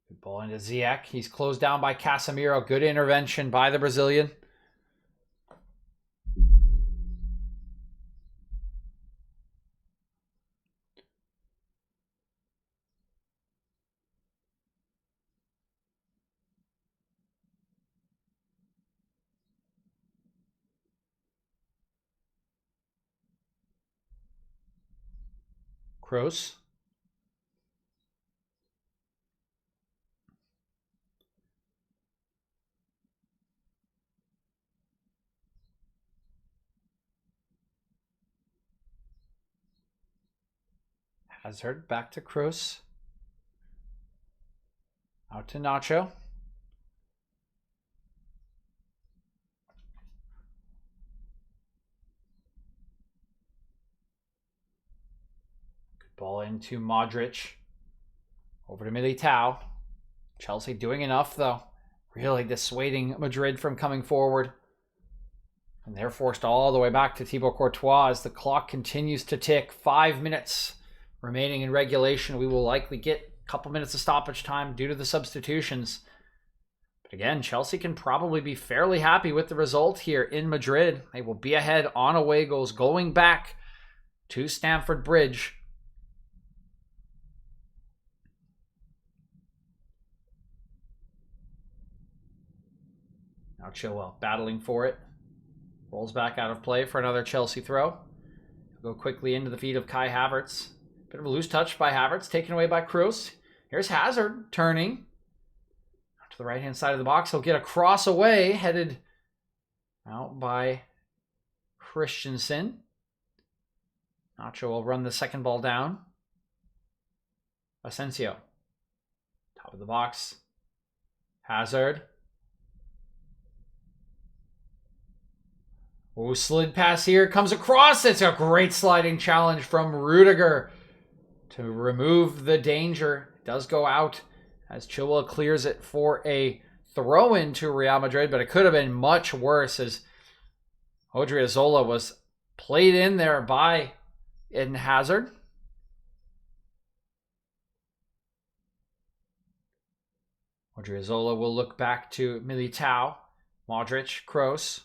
Good ball into Ziyech. He's closed down by Casemiro. Good intervention by the Brazilian. Kroos. Hazard back to Kroos. Out to Nacho. Ball into Modric. Over to Militao. Chelsea doing enough, though. Really dissuading Madrid from coming forward. And they're forced all the way back to Thibaut Courtois as the clock continues to tick. 5 minutes remaining in regulation. We will likely get a couple minutes of stoppage time due to the substitutions. But again, Chelsea can probably be fairly happy with the result here in Madrid. They will be ahead on away goals going back to Stamford Bridge. Now Chilwell battling for it. Rolls back out of play for another Chelsea throw. He'll go quickly into the feet of Kai Havertz. Bit of a loose touch by Havertz, taken away by Kroos. Here's Hazard turning. To the right-hand side of the box. He'll get a cross away, headed out by Christensen. Nacho will run the second ball down. Asensio. Top of the box. Hazard. Oh, slid pass here. Comes across. It's a great sliding challenge from Rudiger to remove the danger. It does go out as Chilwell clears it for a throw-in to Real Madrid, but it could have been much worse as Odriozola was played in there by Eden Hazard. Odriozola will look back to Militao. Modric, Kroos.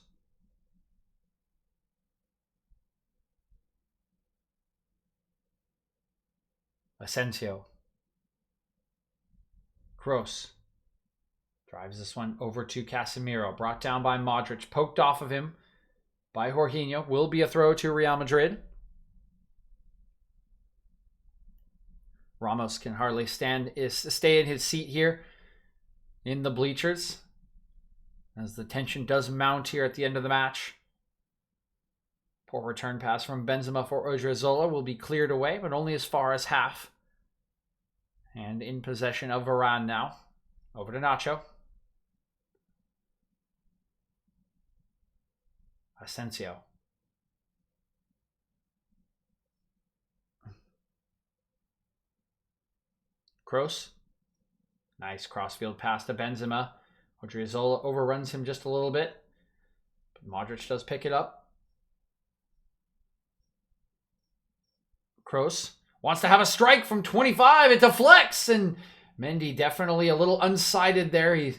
Asensio. Kroos. Drives this one over to Casemiro. Brought down by Modric. Poked off of him by Jorginho. Will be a throw to Real Madrid. Ramos can hardly stay in his seat here in the bleachers as the tension does mount here at the end of the match. Poor return pass from Benzema for Odriozola will be cleared away, but only as far as half. And in possession of Varane now. Over to Nacho. Asensio. Kroos. Nice crossfield pass to Benzema. Odriozola overruns him just a little bit. But Modric does pick it up. Kroos wants to have a strike from 25. It deflects, and Mendy definitely a little unsighted there. He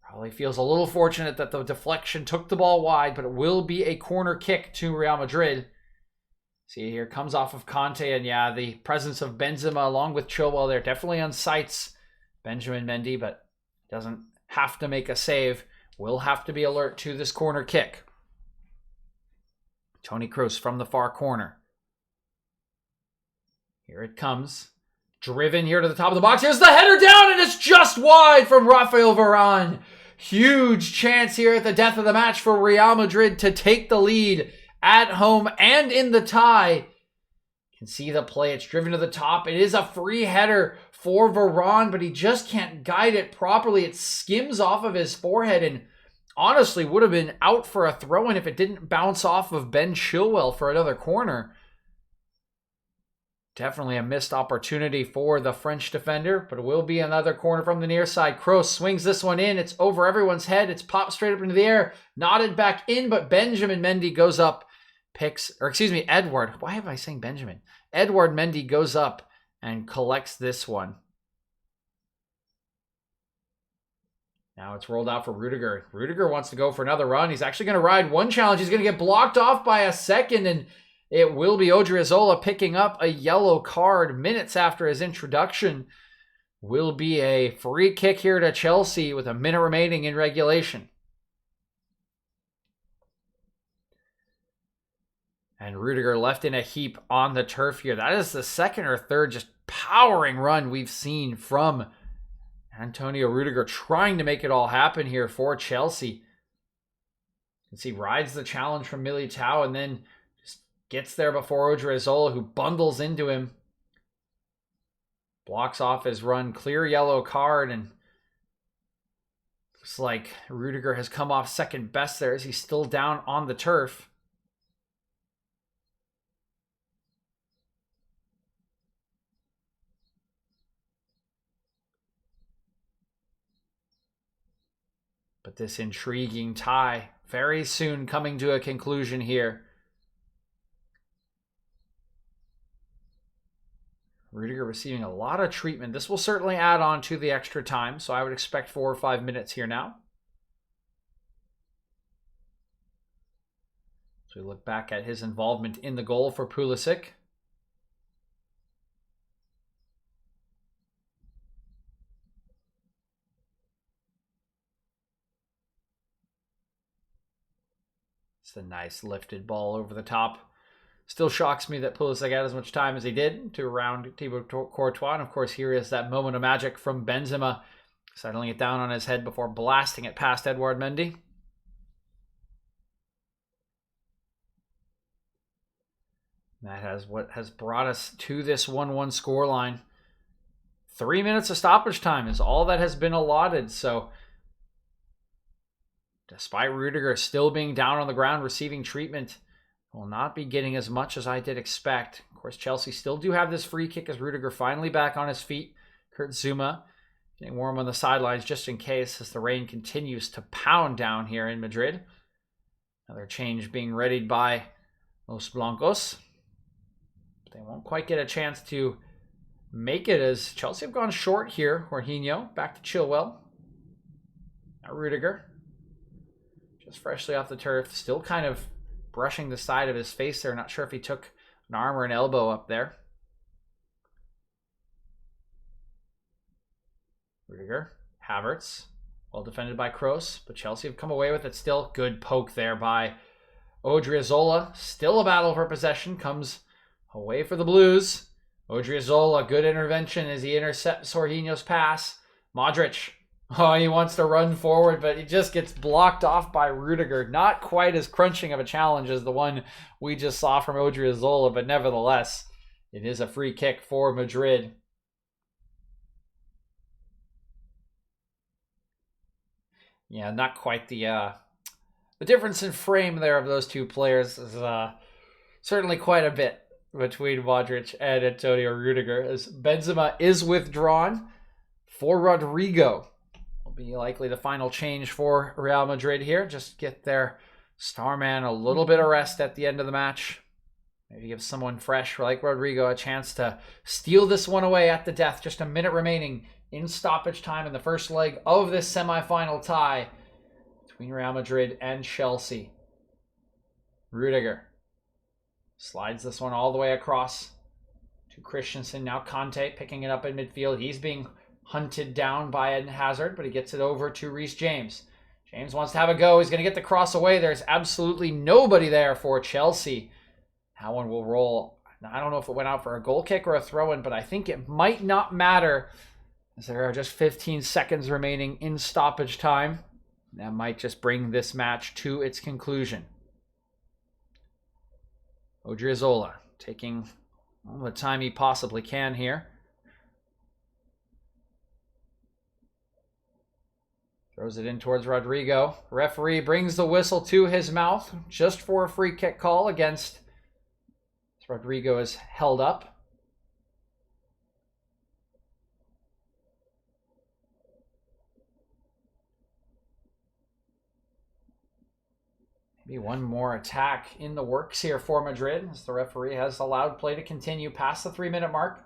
probably feels a little fortunate that the deflection took the ball wide, but it will be a corner kick to Real Madrid. See, here comes off of Conte, and yeah, the presence of Benzema along with Chilwell there definitely unsights Benjamin Mendy, but doesn't have to make a save. Will have to be alert to this corner kick. Toni Kroos from the far corner. Here it comes. Driven here to the top of the box. Here's the header down, and it's just wide from Rafael Varane. Huge chance here at the death of the match for Real Madrid to take the lead at home and in the tie. You can see the play. It's driven to the top. It is a free header for Varane, but he just can't guide it properly. It skims off of his forehead and honestly would have been out for a throw-in if it didn't bounce off of Ben Chilwell for another corner. Definitely a missed opportunity for the French defender, but it will be another corner from the near side. Kroos swings this one in. It's over everyone's head. It's popped straight up into the air, nodded back in, but Benjamin Mendy goes up, Edward. Why am I saying Benjamin? Edward Mendy goes up and collects this one. Now it's rolled out for Rudiger. Rudiger wants to go for another run. He's actually going to ride one challenge. He's going to get blocked off by a second, and it will be Odriozola picking up a yellow card minutes after his introduction. Will be a free kick here to Chelsea with a minute remaining in regulation. And Rudiger left in a heap on the turf here. That is the second or third just powering run we've seen from Antonio Rudiger trying to make it all happen here for Chelsea. You can see rides the challenge from Militao and then just gets there before Odriozola, who bundles into him. Blocks off his run. Clear yellow card, and looks like Rudiger has come off second best there as he's still down on the turf. But this intriguing tie very soon coming to a conclusion here. Rudiger receiving a lot of treatment. This will certainly add on to the extra time, so I would expect 4 or 5 minutes here now. So we look back at his involvement in the goal for Pulisic. It's a nice lifted ball over the top. Still shocks me that Pulisic had as much time as he did to round Thibaut Courtois. And of course, here is that moment of magic from Benzema, settling it down on his head before blasting it past Edouard Mendy. That has what has brought us to this 1-1 scoreline. 3 minutes of stoppage time is all that has been allotted. So despite Rudiger still being down on the ground receiving treatment, will not be getting as much as I did expect. Of course, Chelsea still do have this free kick as Rudiger finally back on his feet. Kurt Zouma getting warm on the sidelines just in case as the rain continues to pound down here in Madrid. Another change being readied by Los Blancos. They won't quite get a chance to make it as Chelsea have gone short here. Jorginho back to Chilwell. Now Rudiger. Just freshly off the turf. Still kind of brushing the side of his face there. Not sure if he took an arm or an elbow up there. Rudiger. Havertz. Well defended by Kroos. But Chelsea have come away with it still. Good poke there by Odriozola. Still a battle for possession. Comes away for the Blues. Odriozola. Good intervention as he intercepts Jorginho's pass. Modric. Oh, he wants to run forward, but he just gets blocked off by Rudiger. Not quite as crunching of a challenge as the one we just saw from Odriozola, but nevertheless, it is a free kick for Madrid. Yeah, not quite the difference in frame there of those two players is certainly quite a bit between Modric and Antonio Rudiger, as Benzema is withdrawn for Rodrigo. be likely the final change for Real Madrid here. Just get their star man a little bit of rest at the end of the match. Maybe give someone fresh like Rodrigo a chance to steal this one away at the death. Just a minute remaining in stoppage time in the first leg of this semifinal tie between Real Madrid and Chelsea. Rudiger slides this one all the way across to Christensen. Now Conte picking it up in midfield. He's being hunted down by Eden Hazard, but he gets it over to Reece James. James wants to have a go. He's going to get the cross away. There's absolutely nobody there for Chelsea. That one will roll. I don't know if it went out for a goal kick or a throw-in, but I think it might not matter as there are just 15 seconds remaining in stoppage time. That might just bring this match to its conclusion. Odriozola taking all the time he possibly can here. Throws it in towards Rodrigo. Referee brings the whistle to his mouth just for a free kick call against Rodrigo is held up. Maybe one more attack in the works here for Madrid as the referee has allowed play to continue past the 3-minute mark.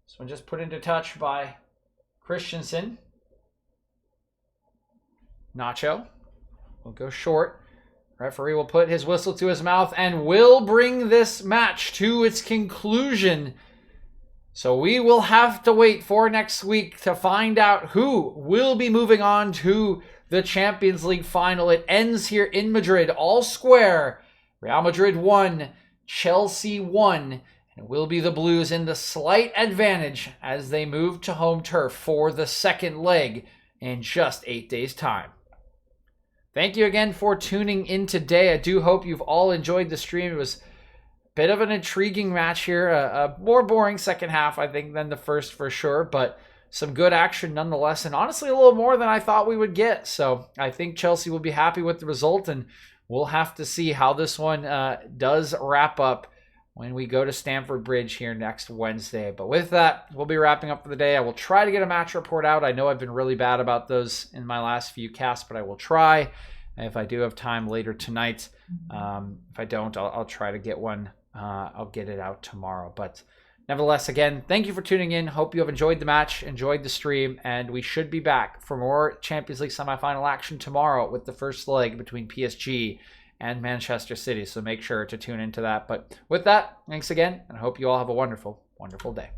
This one just put into touch by Christensen. Nacho will go short. Referee will put his whistle to his mouth and will bring this match to its conclusion. So we will have to wait for next week to find out who will be moving on to the Champions League final. It ends here in Madrid, all square. Real Madrid 1, Chelsea 1. And it will be the Blues in the slight advantage as they move to home turf for the second leg in just 8 days' time. Thank you again for tuning in today. I do hope you've all enjoyed the stream. It was a bit of an intriguing match here. A more boring second half, I think, than the first for sure. But some good action nonetheless. And honestly, a little more than I thought we would get. So I think Chelsea will be happy with the result. And we'll have to see how this one does wrap up when we go to Stamford Bridge here next Wednesday. But with that, we'll be wrapping up for the day. I will try to get a match report out. I know I've been really bad about those in my last few casts, but I will try. And if I do have time later tonight, if I don't, I'll try to get one. I'll get it out tomorrow. But nevertheless, again, thank you for tuning in. Hope you have enjoyed the match, enjoyed the stream, and we should be back for more Champions League semifinal action tomorrow with the first leg between PSG and Manchester City. So make sure to tune into that. But with that, thanks again, and I hope you all have a wonderful, wonderful day.